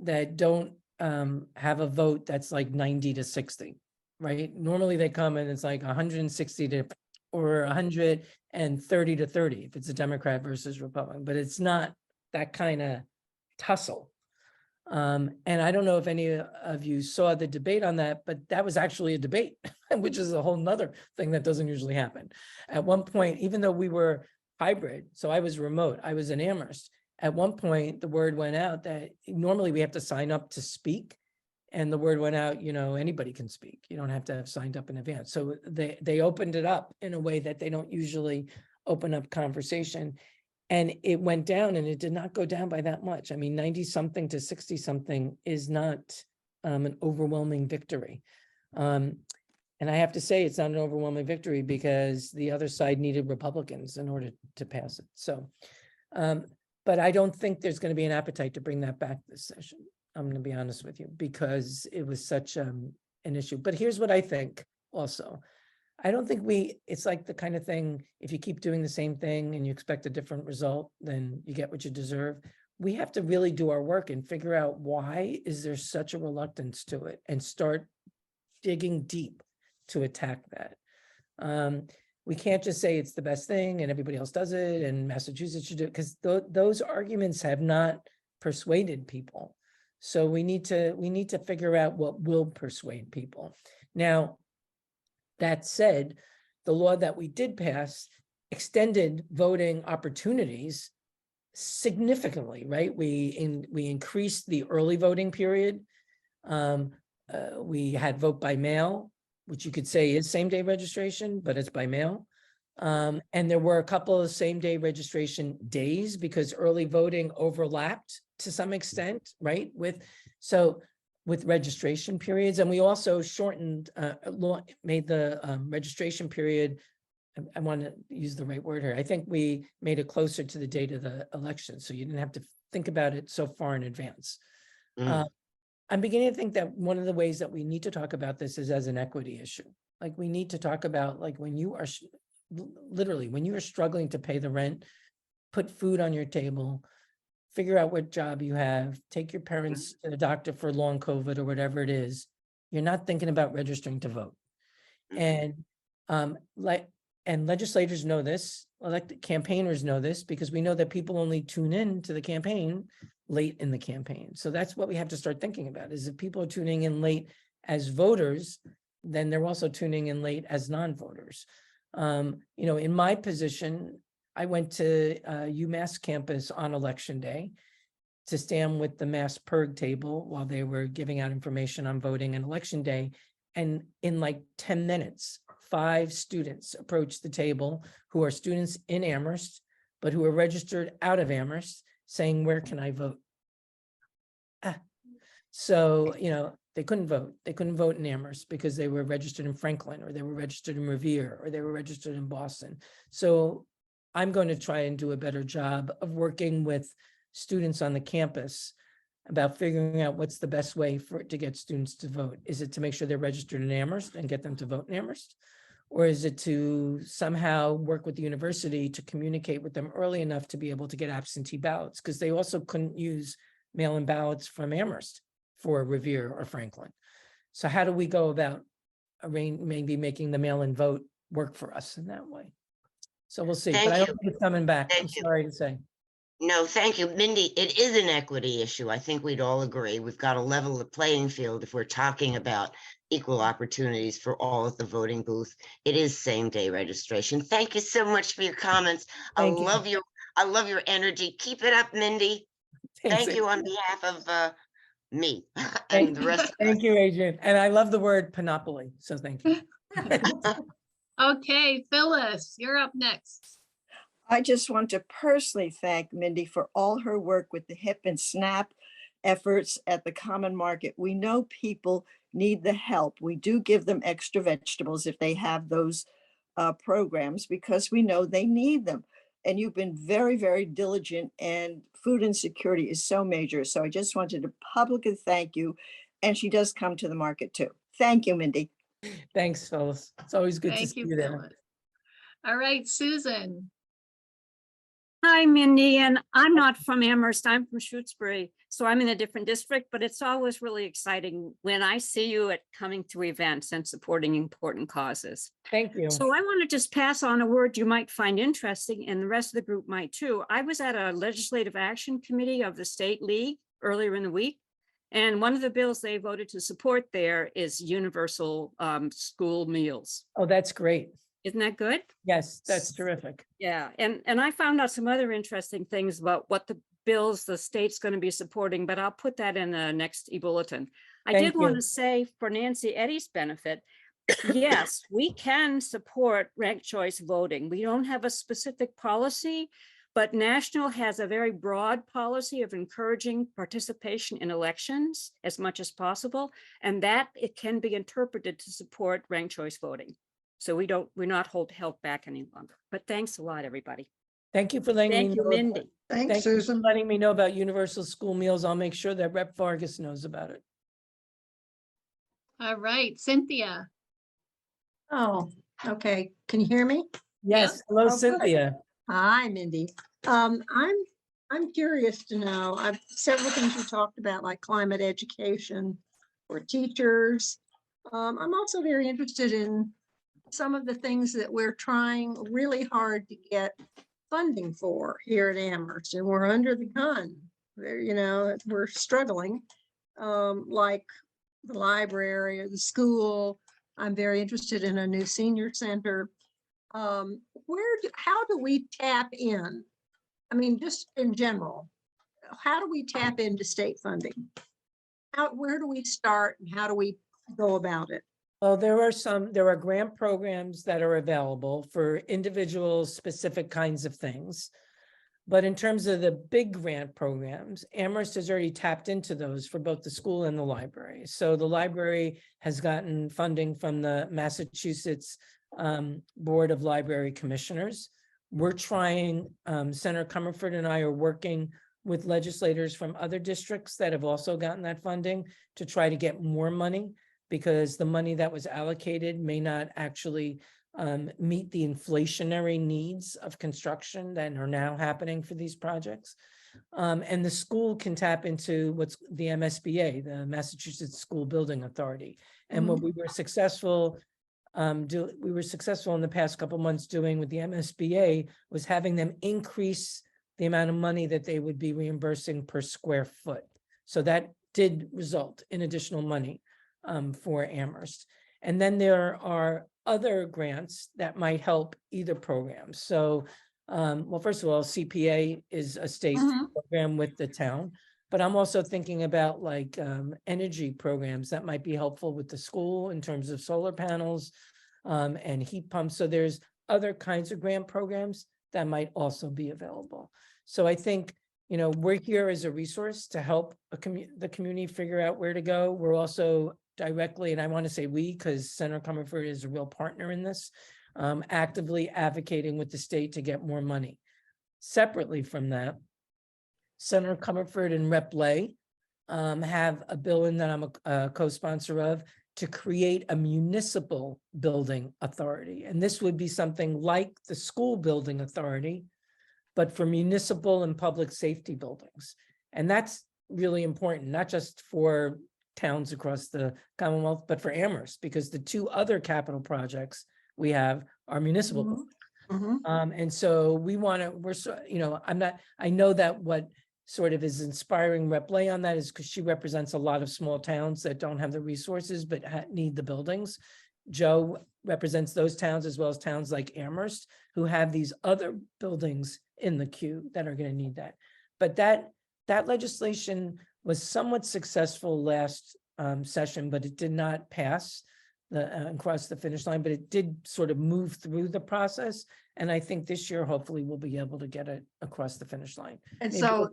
that don't have a vote that's like 90 to 60, right? Normally they come and it's like 160 to, or 130 to 30 if it's a Democrat versus Republican, but it's not that kind of tussle. And I don't know if any of you saw the debate on that, but that was actually a debate, which is a whole nother thing that doesn't usually happen. At one point, even though we were hybrid, so I was remote, I was in Amherst, at one point, the word went out that normally we have to sign up to speak. And the word went out, you know, anybody can speak. You don't have to have signed up in advance. So they opened it up in a way that they don't usually open up conversation. And it went down, and it did not go down by that much. I mean, 90 something to 60 something is not an overwhelming victory. And I have to say it's not an overwhelming victory because the other side needed Republicans in order to pass it. So, but I don't think there's going to be an appetite to bring that back this session. I'm going to be honest with you, because it was such an issue. But here's what I think also. I don't think it's like the kind of thing, if you keep doing the same thing and you expect a different result, then you get what you deserve. We have to really do our work and figure out why is there such a reluctance to it, and start digging deep to attack that. We can't just say it's the best thing and everybody else does it and Massachusetts should do it, because those arguments have not persuaded people. So we need to figure out what will persuade people. Now, that said, the law that we did pass extended voting opportunities significantly, right? We increased the early voting period. We had vote by mail, which you could say is same-day registration, but it's by mail. And there were a couple of same-day registration days because early voting overlapped to some extent, right? With registration periods. And we also shortened, made the registration period I want to use the right word here. I think we made it closer to the date of the election, so you didn't have to think about it so far in advance. Mm. I'm beginning to think that one of the ways that we need to talk about this is as an equity issue. Like we need to talk about like when you are literally when you are struggling to pay the rent, put food on your table, figure out what job you have, take your parents to the doctor for long COVID or whatever it is, you're not thinking about registering to vote. And legislators know this, elected campaigners know this, because we know that people only tune in to the campaign late in the campaign. So that's what we have to start thinking about, is if people are tuning in late as voters, then they're also tuning in late as non-voters. In my position, I went to UMass campus on election day to stand with the mass PERG table while they were giving out information on voting on election day. And in like 10 minutes, 5 students approached the table who are students in Amherst, but who are registered out of Amherst, saying, where can I vote? So, they couldn't vote. They couldn't vote in Amherst because they were registered in Franklin, or they were registered in Revere, or they were registered in Boston. So I'm going to try and do a better job of working with students on the campus about figuring out what's the best way to get students to vote. Is it to make sure they're registered in Amherst and get them to vote in Amherst? Or is it to somehow work with the university to communicate with them early enough to be able to get absentee ballots? Because they also couldn't use mail-in ballots from Amherst for Revere or Franklin. So how do we go about maybe making the mail-in vote work for us in that way? So we'll see. Thank But I you. hope it's coming back. I'm Thank you. sorry to say. No, thank you, Mindy. It is an equity issue. I think we'd all agree. We've got to level the playing field if we're talking about equal opportunities for all at the voting booth. It is same-day registration. Thank you so much for your comments. Thank you. I love your energy. Keep it up, Mindy. Thanks, Thank you on behalf of me Thank- and the rest of Thank you, Adrian. And I love the word panoply. So thank you. Okay, Phyllis, you're up next. I just want to personally thank Mindy for all her work with the HIP and SNAP efforts at the Common Market. We know people need the help. We do give them extra vegetables if they have those programs, because we know they need them. And you've been very, very diligent, and food insecurity is so major. So I just wanted to publicly thank you. And she does come to the market too. Thank you, Mindy. Thanks, Phyllis. It's always good to Thank see you, you there. Phyllis. All right, Susan. Hi, Mindy, and I'm not from Amherst, I'm from Shutesbury, so I'm in a different district, but it's always really exciting when I see you at coming to events and supporting important causes. Thank you. So I want to just pass on a word you might find interesting, and the rest of the group might too. I was at a legislative action committee of the State League earlier in the week, and one of the bills they voted to support there is universal school meals. Oh, that's great. Isn't that good? Yes, that's terrific. Yeah, and I found out some other interesting things about what the bills the state's going to be supporting, but I'll put that in the next e-bulletin. I Thank did want you. to say, for Nancy Eddy's benefit, yes, we can support ranked choice voting. We don't have a specific policy, but National has a very broad policy of encouraging participation in elections as much as possible, and that it can be interpreted to support ranked choice voting. So we're not held back any longer. But thanks a lot, everybody. Thank you for letting me Thank you, know. Mindy. Thanks, Thank you for Susan. letting me know about universal school meals. I'll make sure that Rep. Vargas knows about it. All right, Cynthia. Oh, okay. Can you hear me? Yes. Hello, Oh, good. Cynthia. Hi, Mindy. I'm curious to know, I've several things you talked about, like climate education for teachers. I'm also very interested in some of the things that we're trying really hard to get funding for here at Amherst, and we're under the gun. We're struggling, like the library or the school. I'm very interested in a new senior center. How do we tap in? I mean, just in general, how do we tap into state funding? Where do we start and how do we go about it? Well, there are grant programs that are available for individual specific kinds of things. But in terms of the big grant programs, Amherst has already tapped into those for both the school and the library. So the library has gotten funding from the Massachusetts Board of Library Commissioners. We're trying, Senator Comerford and I are working with legislators from other districts that have also gotten that funding to try to get more money, because the money that was allocated may not actually meet the inflationary needs of construction that are now happening for these projects. And the school can tap into what's the MSBA, the Massachusetts School Building Authority. And what we were successful in the past couple months doing with the MSBA was having them increase the amount of money that they would be reimbursing per square foot. So that did result in additional money for Amherst. And then there are other grants that might help either program. So, well, first of all, CPA is a state program with the town, but I'm also thinking about like energy programs that might be helpful with the school in terms of solar panels and heat pumps. So there's other kinds of grant programs that might also be available. So I think, you know, we're here as a resource to help the community figure out where to go. We're also directly, and I want to say we, because Senator Comerford is a real partner in this, actively advocating with the state to get more money. Separately from that, Senator Comerford and Rep. Lay have a bill in that I'm a co-sponsor of to create a municipal building authority. And this would be something like the school building authority, but for municipal and public safety buildings. And that's really important, not just for towns across the Commonwealth, but for Amherst, because the two other capital projects we have are municipal. buildings. And so we want to, you know, I know that what sort of is inspiring Rep. Lay on that is because she represents a lot of small towns that don't have the resources, but need the buildings. Joe represents those towns as well as towns like Amherst, who have these other buildings in the queue that are going to need that. But that legislation was somewhat successful last session, but it did not pass and cross the finish line, but it did sort of move through the process. And I think this year, hopefully we'll be able to get it across the finish line. And Maybe so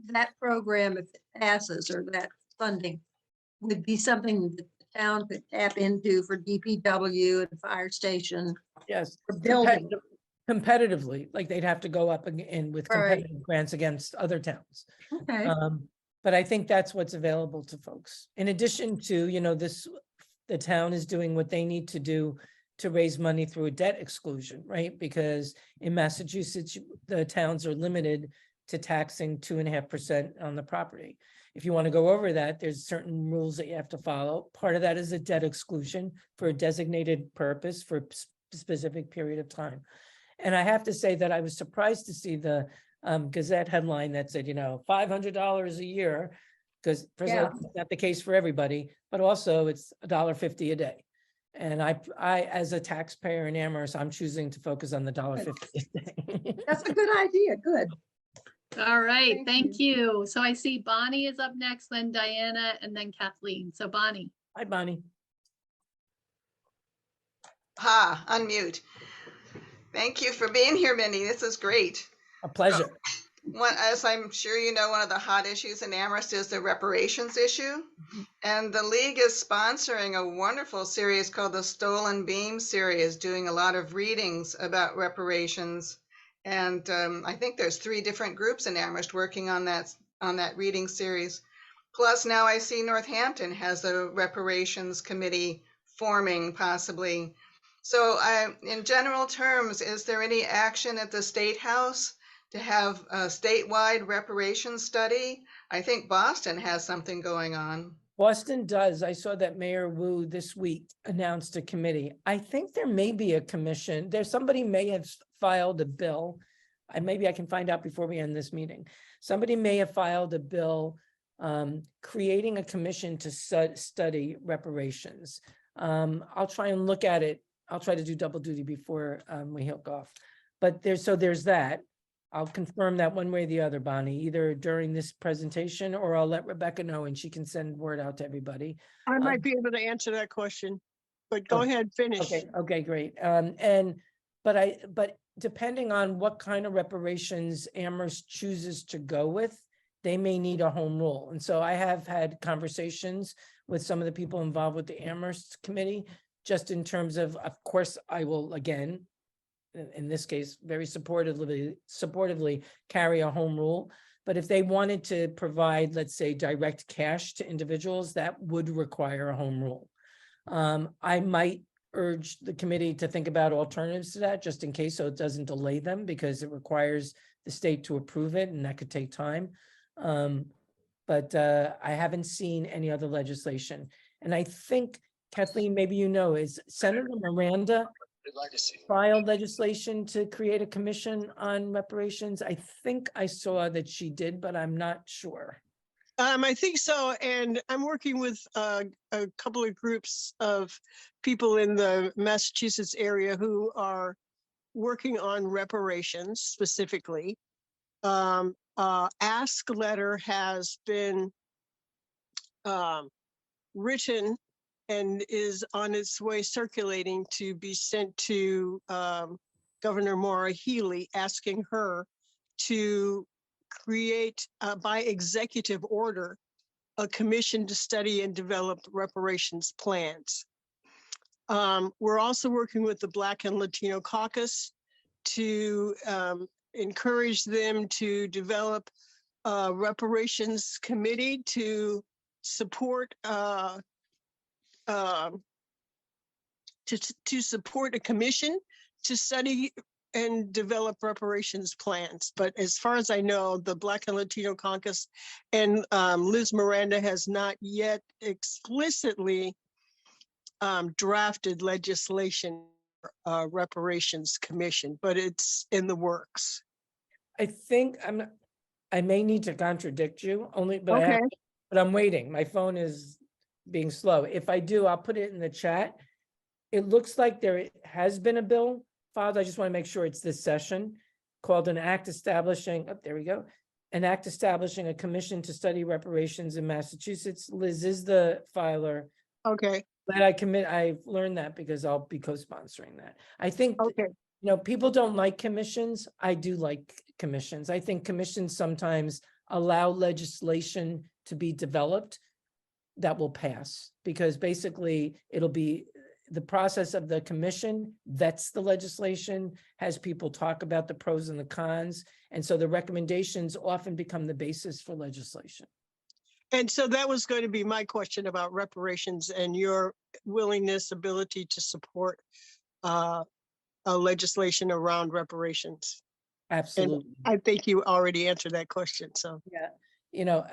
that program, if it passes, or that funding would be something that the town could tap into for DPW and fire station Yes, for building. competitively, like they'd have to go up and with Right. competitive grants against other towns. Okay. But I think that's what's available to folks. In addition to, you know, the town is doing what they need to do to raise money through a debt exclusion, right? Because in Massachusetts, the towns are limited to taxing 2.5% on the property. If you want to go over that, there's certain rules that you have to follow. Part of that is a debt exclusion for a designated purpose for a specific period of time. And I have to say that I was surprised to see the Gazette headline that said, you know, $500 a year, because first of all, it's not the case for everybody, but also it's $1.50 a day. And I, as a taxpayer in Amherst, I'm choosing to focus on the $1.50 a day. That's a good idea. Good. All right, Thank thank you. So I see Bonnie is up next, then Diana, and then Kathleen. So Bonnie. Hi, Bonnie. Ha, unmute. Thank you for being here, Mindy. This is great. A pleasure. As I'm sure you know, one of the hot issues in Amherst is the reparations issue. And the league is sponsoring a wonderful series called the Stolen Beam series, doing a lot of readings about reparations. And I think there's 3 different groups in Amherst working on that reading series. Plus now I see Northampton has a reparations committee forming possibly. So in general terms, is there any action at the State House to have a statewide reparations study? I think Boston has something going on. Boston does. I saw that Mayor Wu this week announced a committee. I think there may be a commission. Somebody may have filed a bill. Maybe I can find out before we end this meeting. Somebody may have filed a bill creating a commission to study reparations. I'll try and look at it. I'll try to do double duty before we hook off. But there's that. I'll confirm that one way or the other, Bonnie, either during this presentation or I'll let Rebecca know and she can send word out to everybody. I might be able to answer that question, but go ahead, finish. Okay, great. But depending on what kind of reparations Amherst chooses to go with, they may need a home rule. And so I have had conversations with some of the people involved with the Amherst committee just in terms of course, I will again, in this case, very supportively carry a home rule. But if they wanted to provide, let's say, direct cash to individuals, that would require a home rule. I might urge the committee to think about alternatives to that, just in case, so it doesn't delay them, because it requires the state to approve it, and that could take time. But I haven't seen any other legislation. And I think, Kathleen, maybe you know, is Senator Miranda filed legislation to create a commission on reparations? I think I saw that she did, but I'm not sure. I think so, and I'm working with a couple of groups of people in the Massachusetts area who are working on reparations specifically. Ask letter has been written and is on its way circulating to be sent to Governor Maura Healey, asking her to create by executive order a commission to study and develop reparations plans. We're also working with the Black and Latino Caucus to encourage them to develop a reparations committee to support to support a commission to study and develop reparations plans. But as far as I know, the Black and Latino Caucus and Liz Miranda has not yet explicitly drafted legislation reparations commission, but it's in the works. I think I may need to contradict you only, but Okay. but I'm waiting. My phone is being slow. If I do, I'll put it in the chat. It looks like there has been a bill filed. I just want to make sure it's this session, called an act establishing, oh, there we go. An act establishing a commission to study reparations in Massachusetts. Liz is the filer. Okay. But I've learned that because I'll be co-sponsoring that. I think, Okay. you know, people don't like commissions. I do like commissions. I think commissions sometimes allow legislation to be developed that will pass, because basically it'll be the process of the commission vets the legislation, has people talk about the pros and the cons. And so the recommendations often become the basis for legislation. And so that was going to be my question about reparations and your willingness, ability to support a legislation around reparations. Absolutely. And I think you already answered that question. So yeah, you know,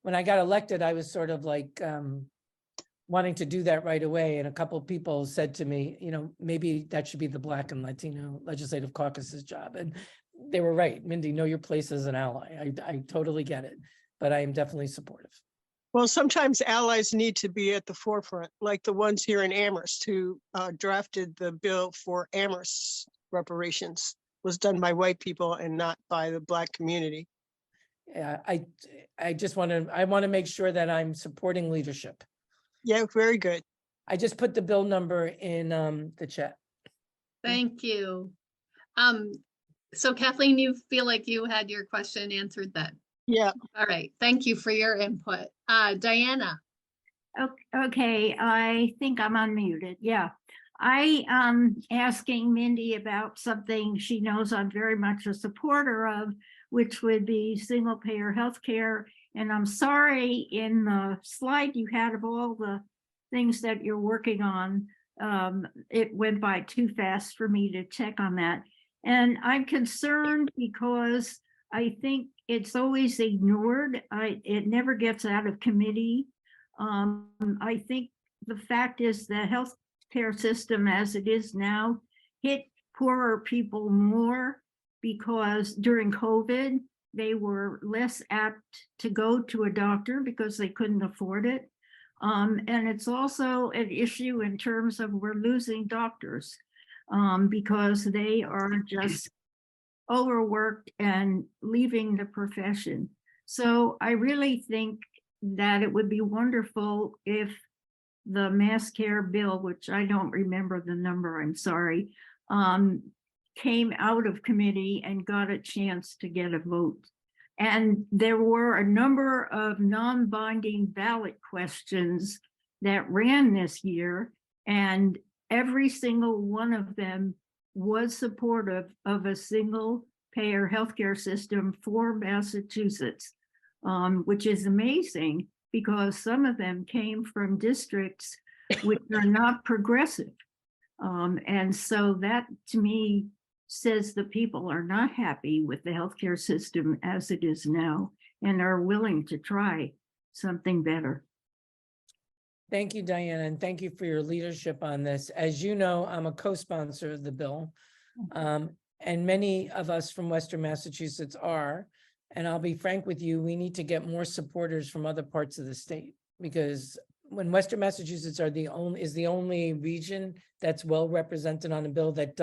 when I got elected, I was sort of like wanting to do that right away. And a couple of people said to me, you know, maybe that should be the Black and Latino Legislative Caucus's job. And they were right. Mindy, know your place as an ally. I totally get it, but I am definitely supportive. well, sometimes allies need to be at the forefront, like the ones here in Amherst who drafted the bill for Amherst reparations. Was done by white people and not by the Black community. Yeah, I just want to make sure that I'm supporting leadership. Yeah, very good. I just put the bill number in the chat. Thank you. So Kathleen, you feel like you had your question answered then? Yeah. All right, thank you for your input. Diana. Okay, I think I'm unmuted. Yeah. I asking Mindy about something she knows I'm very much a supporter of, which would be single payer healthcare. And I'm sorry, in the slide you had of all the things that you're working on, it went by too fast for me to check on that. And I'm concerned because I think it's always ignored. It never gets out of committee. I think the fact is the healthcare system as it is now hit poorer people more because during COVID, they were less apt to go to a doctor because they couldn't afford it. And it's also an issue in terms of we're losing doctors because they are just overworked and leaving the profession. So I really think that it would be wonderful if the mass care bill, which I don't remember the number, I'm sorry, came out of committee and got a chance to get a vote. And there were a number of non-binding ballot questions that ran this year. And every single one of them was supportive of a single payer healthcare system for Massachusetts, which is amazing because some of them came from districts which are not progressive. And so that to me says the people are not happy with the healthcare system as it is now and are willing to try something better. Thank you, Diana, and thank you for your leadership on this. As you know, I'm a co-sponsor of the bill, and many of us from Western Massachusetts are. And I'll be frank with you, we need to get more supporters from other parts of the state, because when Western Massachusetts is the only region that's well represented on a bill that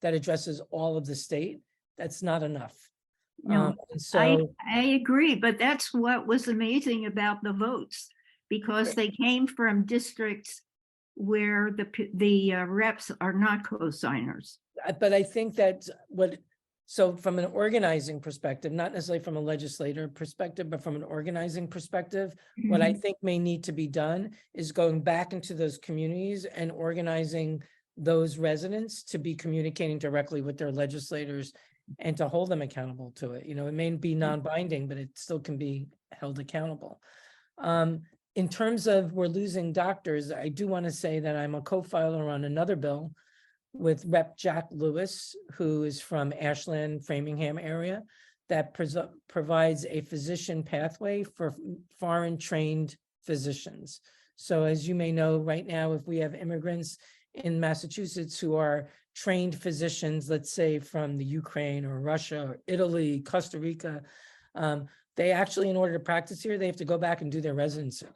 addresses all of the state, that's not enough. No, And so I agree, but that's what was amazing about the votes, because they came from districts where the reps are not co-signers. but I think that so from an organizing perspective, not necessarily from a legislator perspective, but from an organizing perspective, what I think may need to be done is going back into those communities and organizing those residents to be communicating directly with their legislators and to hold them accountable to it. You know, it may be non-binding, but it still can be held accountable. In terms of we're losing doctors, I do want to say that I'm a co-filer on another bill with Rep. Jack Lewis, who is from Ashland, Framingham area, that provides a physician pathway for foreign trained physicians. So as you may know, right now, if we have immigrants in Massachusetts who are trained physicians, let's say from the Ukraine or Russia or Italy, Costa Rica, they actually, in order to practice here, they have to go back and do their residency.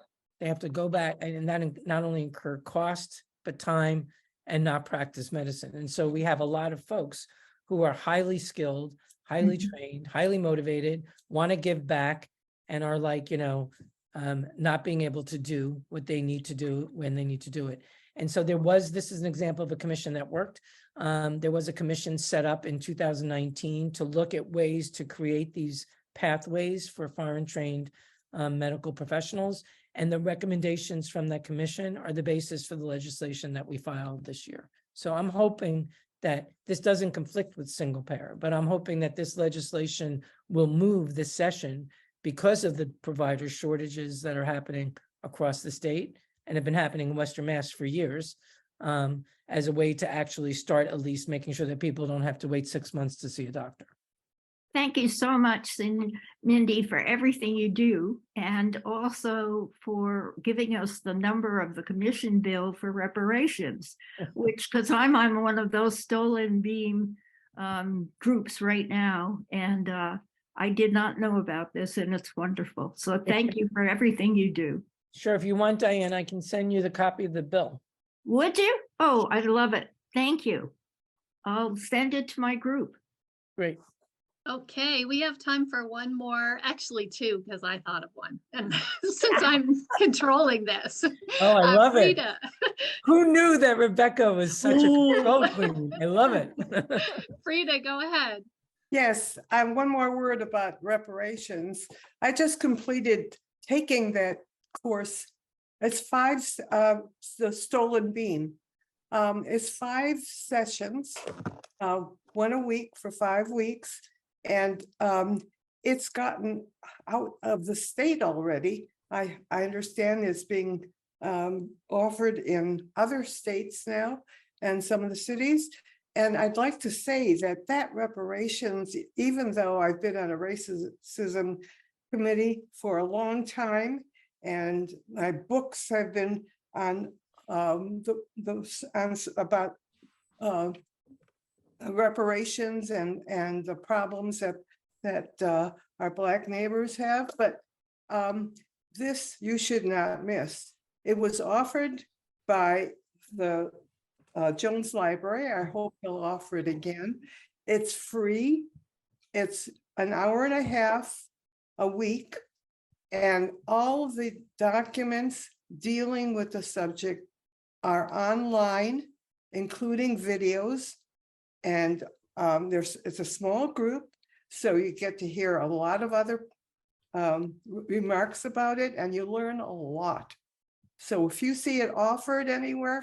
They have to go back, and that not only incur cost, but time, and not practice medicine. And so we have a lot of folks who are highly skilled, highly trained, highly motivated, want to give back, and are like, not being able to do what they need to do when they need to do it. And so this is an example of a commission that worked. There was a commission set up in 2019 to look at ways to create these pathways for foreign trained medical professionals. And the recommendations from that commission are the basis for the legislation that we filed this year. So I'm hoping that this doesn't conflict with single payer, but I'm hoping that this legislation will move this session because of the provider shortages that are happening across the state and have been happening in Western Mass for years, as a way to actually start at least making sure that people don't have to wait 6 months to see a doctor. Thank you so much, Mindy, for everything you do, and also for giving us the number of the commission bill for reparations, because I'm on one of those stolen beam groups right now, and I did not know about this, and it's wonderful. So thank you for everything you do. Sure, if you want, Diane, I can send you the copy of the bill. Would you? Oh, I love it. Thank you. I'll send it to my group. Great. Okay, we have time for one more, actually two, because I thought of one. And since I'm controlling this. Oh, I love Frida. it. Who knew that Rebecca was such a control queen? I love it. Frida, go ahead. Yes, one more word about reparations. I just completed taking that course. It's the stolen beam. It's 5 sessions, one a week for 5 weeks. And it's gotten out of the state already. I understand it's being offered in other states now and some of the cities. And I'd like to say that reparations, even though I've been on a racism committee for a long time, and my books have been on about reparations and the problems that our Black neighbors have, but this you should not miss. It was offered by the Jones Library. I hope he'll offer it again. It's free. It's an hour and a half a week, and all of the documents dealing with the subject are online, including videos. And it's a small group, so you get to hear a lot of other remarks about it, and you learn a lot. So if you see it offered anywhere,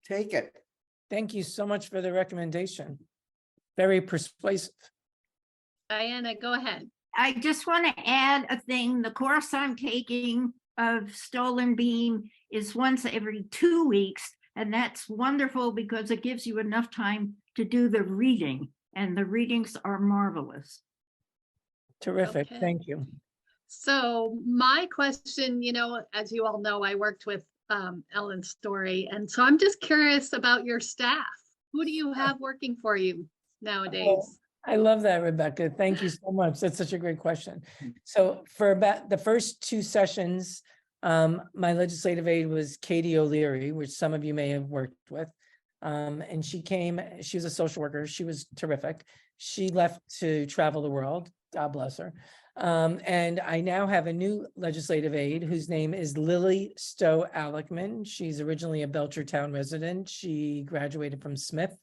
take it. Thank you so much for the recommendation. Very persuasive. Diana, go ahead. I just want to add a thing. The course I'm taking of Stolen Beam is once every 2 weeks. And that's wonderful because it gives you enough time to do the reading, and the readings are marvelous. Terrific. Okay. Thank you. So my question, as you all know, I worked with Ellen Story. And so I'm just curious about your staff. Who do you have working for you nowadays? I love that, Rebecca. Thank you so much. That's such a great question. So for about the first 2 sessions, my legislative aide was Katie O'Leary, which some of you may have worked with. And she was a social worker. She was terrific. She left to travel the world. God bless her. And I now have a new legislative aide whose name is Lily Stowe-Allickman. She's originally a Belchertown resident. She graduated from Smith.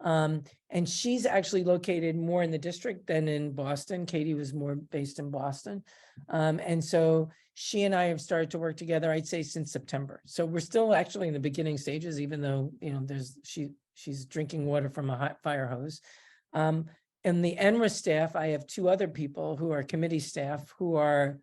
And she's actually located more in the district than in Boston. Katie was more based in Boston. And so she and I have started to work together, I'd say since September. So we're still actually in the beginning stages, even though, she's drinking water from a hot fire hose. In the Amherst staff, I have 2 other people who are committee staff who are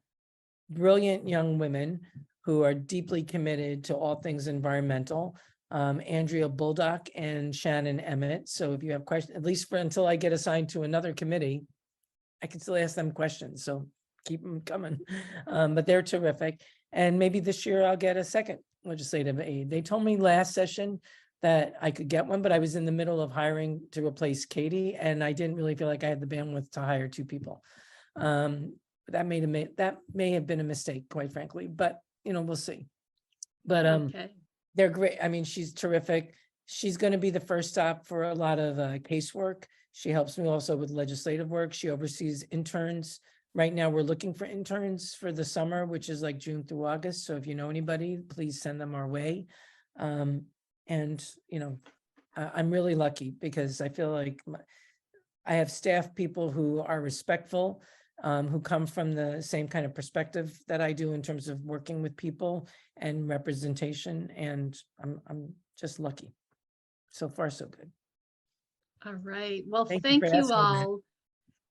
brilliant young women who are deeply committed to all things environmental. Andrea Bulldog and Shannon Emmett. So if you have questions, at least until I get assigned to another committee, I can still ask them questions. So keep them coming. But they're terrific. And maybe this year I'll get a second legislative aide. They told me last session that I could get one, but I was in the middle of hiring to replace Katie, and I didn't really feel like I had the bandwidth to hire 2 people. That may have been a mistake, quite frankly, but we'll see. But Okay. they're great. I mean, she's terrific. She's going to be the first stop for a lot of casework. She helps me also with legislative work. She oversees interns. Right now, we're looking for interns for the summer, which is like June through August. So if you know anybody, please send them our way. I'm really lucky because I feel like I have staff people who are respectful, who come from the same kind of perspective that I do in terms of working with people and representation. And I'm just lucky. So far, so good. All right. Well, Thank thank you for you asking that. all.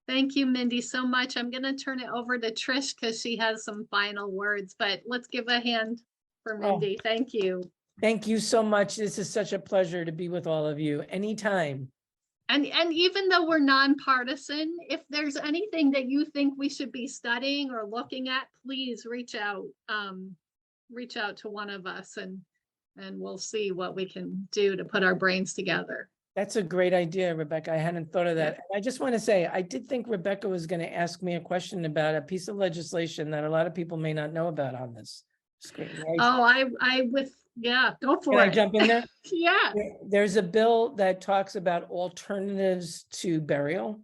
Thank you, Mindy, so much. I'm going to turn it over to Trish because she has some final words, but let's give a hand for Mindy. Thank you. Thank you so much. This is such a pleasure to be with all of you anytime. And even though we're nonpartisan, if there's anything that you think we should be studying or looking at, please reach out to one of us and we'll see what we can do to put our brains together. That's a great idea, Rebecca. I hadn't thought of that. I just want to say, I did think Rebecca was going to ask me a question about a piece of legislation that a lot of people may not know about on this screen. Right? Oh, yeah, go for Can it. I jump in there? Yeah. There's a bill that talks about alternatives to burial.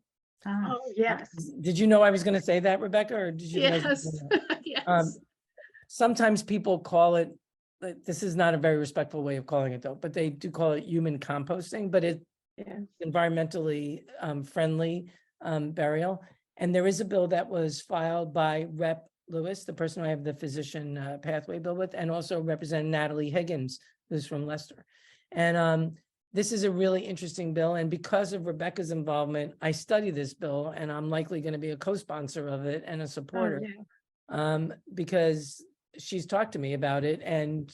Oh, yes. Did you know I was going to say that, Rebecca, or did you? Yes. Yes. Sometimes people call it, this is not a very respectful way of calling it though, but they do call it human composting, but it's environmentally friendly burial. And there is a bill that was filed by Rep. Lewis, the person who I have the physician pathway bill with, and also Representative Natalie Higgins, who's from Leicester. And this is a really interesting bill. And because of Rebecca's involvement, I study this bill, and I'm likely going to be a co-sponsor of it and a supporter. Because she's talked to me about it, and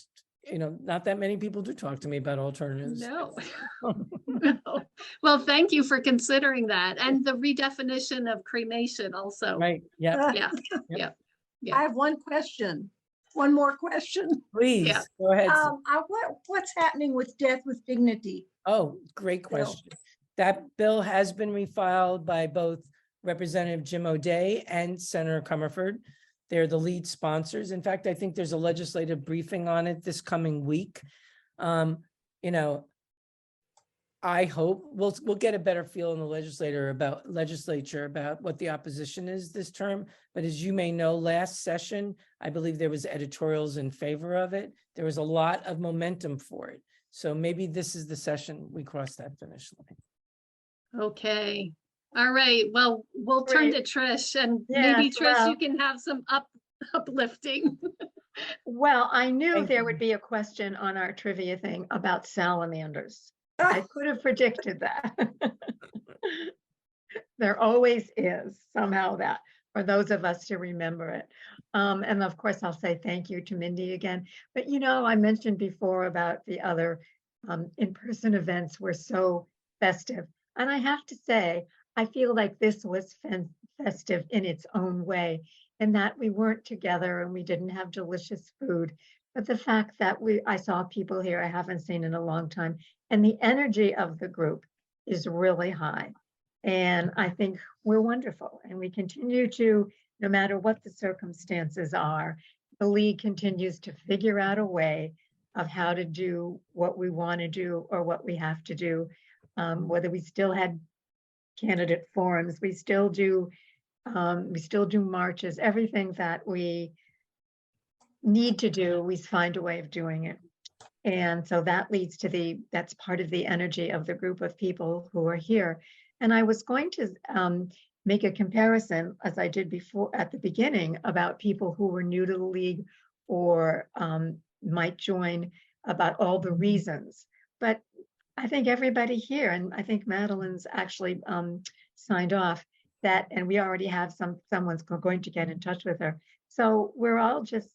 not that many people do talk to me about alternatives. No. No. Well, thank you for considering that, and the redefinition of cremation also. Right. Yeah. Yeah. I have one more question. Please go ahead. What's happening with death with dignity? Oh, great question. That bill has been refiled by both Representative Jim O'Day and Senator Comerford. They're the lead sponsors. In fact, I think there's a legislative briefing on it this coming week. I hope we'll get a better feel in the legislature about what the opposition is this term. But as you may know, last session, I believe there was editorials in favor of it. There was a lot of momentum for it. So maybe this is the session we cross that finish line. Okay. All right. Well, we'll turn to Trish, and maybe Trish, you can have some uplifting. Well, I knew Thank there you. would be a question on our trivia thing about salamanders. I could have predicted that. There always is somehow that, for those of us to remember it. And of course, I'll say thank you to Mindy again. But I mentioned before about the other in-person events were so festive. And I have to say, I feel like this was festive in its own way, in that we weren't together and we didn't have delicious food. But the fact that I saw people here I haven't seen in a long time, and the energy of the group is really high. And I think we're wonderful, and we continue to, no matter what the circumstances are, the league continues to figure out a way of how to do what we want to do or what we have to do. Whether we still had candidate forums, we still do marches, everything that we need to do, we find a way of doing it. And so that leads to that's part of the energy of the group of people who are here. And I was going to make a comparison, as I did before at the beginning, about people who were new to the league or might join, about all the reasons. But I think everybody here, and I think Madeline's actually signed off that, and we already have someone's going to get in touch with her. So we're all just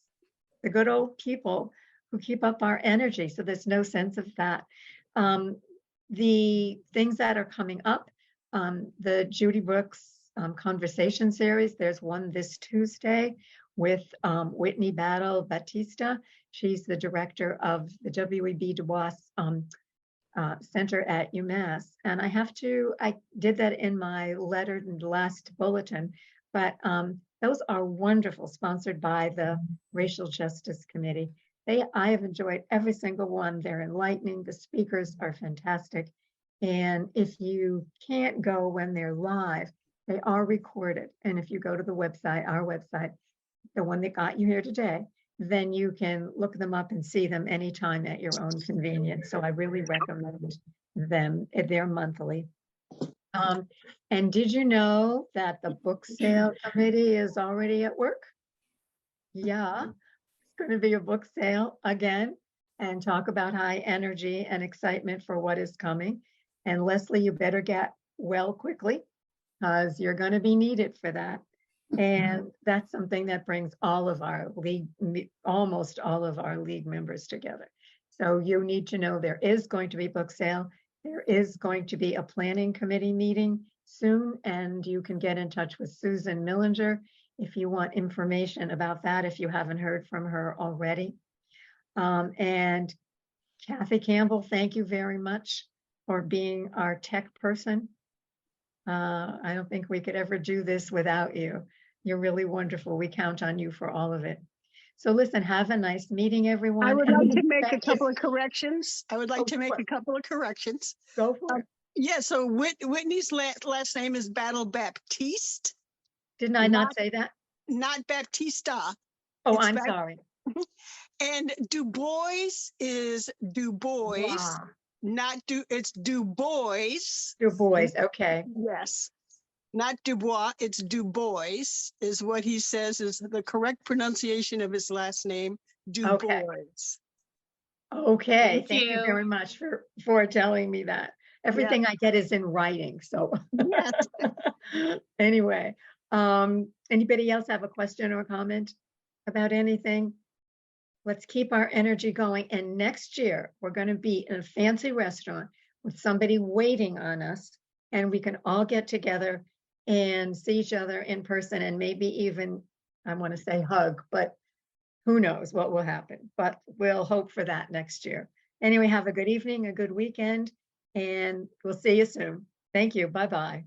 the good old people who keep up our energy. So there's no sense of that. The things that are coming up, the Judy Brooks conversation series, there's one this Tuesday with Whitney Batista. She's the director of the W.E.B. Du Bois Center at UMass. And I did that in my letter in the last bulletin, but those are wonderful, sponsored by the Racial Justice Committee. I have enjoyed every single one. They're enlightening. The speakers are fantastic. And if you can't go when they're live, they are recorded. And if you go to the website, our website, the one that got you here today, then you can look them up and see them anytime at your own convenience. So I really recommend them. They're monthly. And did you know that the book sale committee is already at work? Yeah, it's going to be a book sale again, and talk about high energy and excitement for what is coming. And Leslie, you better get well quickly, because you're going to be needed for that. And that's something that brings all of our league, almost all of our league members together. So you need to know there is going to be book sale. There is going to be a planning committee meeting soon, and you can get in touch with Susan Millinger if you want information about that, if you haven't heard from her already. And Kathy Campbell, thank you very much for being our tech person. I don't think we could ever do this without you. You're really wonderful. We count on you for all of it. So listen, have a nice meeting, everyone. I would And like to make a thank you. couple of corrections. I would like Oh, to make sure. a couple of corrections. Go for it. Yeah, so Whitney's last name is Battle Baptiste, Didn't I not say that? not Baptista. Oh, It's I'm Bap- sorry. And Du Bois is Du Bois, Wow. not it's Du Bois. Du Bois, okay. Yes. Not Dubois, it's Du Bois is what he says is the correct pronunciation of his last name, Du Okay. Bois. Okay, Thank thank you you. very much for telling me that. Everything I get is in writing, so. Yes. Anyway, anybody else have a question or comment about anything? Let's keep our energy going. And next year, we're going to be in a fancy restaurant with somebody waiting on us, and we can all get together and see each other in person, and maybe even, I want to say hug, but who knows what will happen. But we'll hope for that next year. Anyway, have a good evening, a good weekend, and we'll see you soon. Thank you. Bye-bye.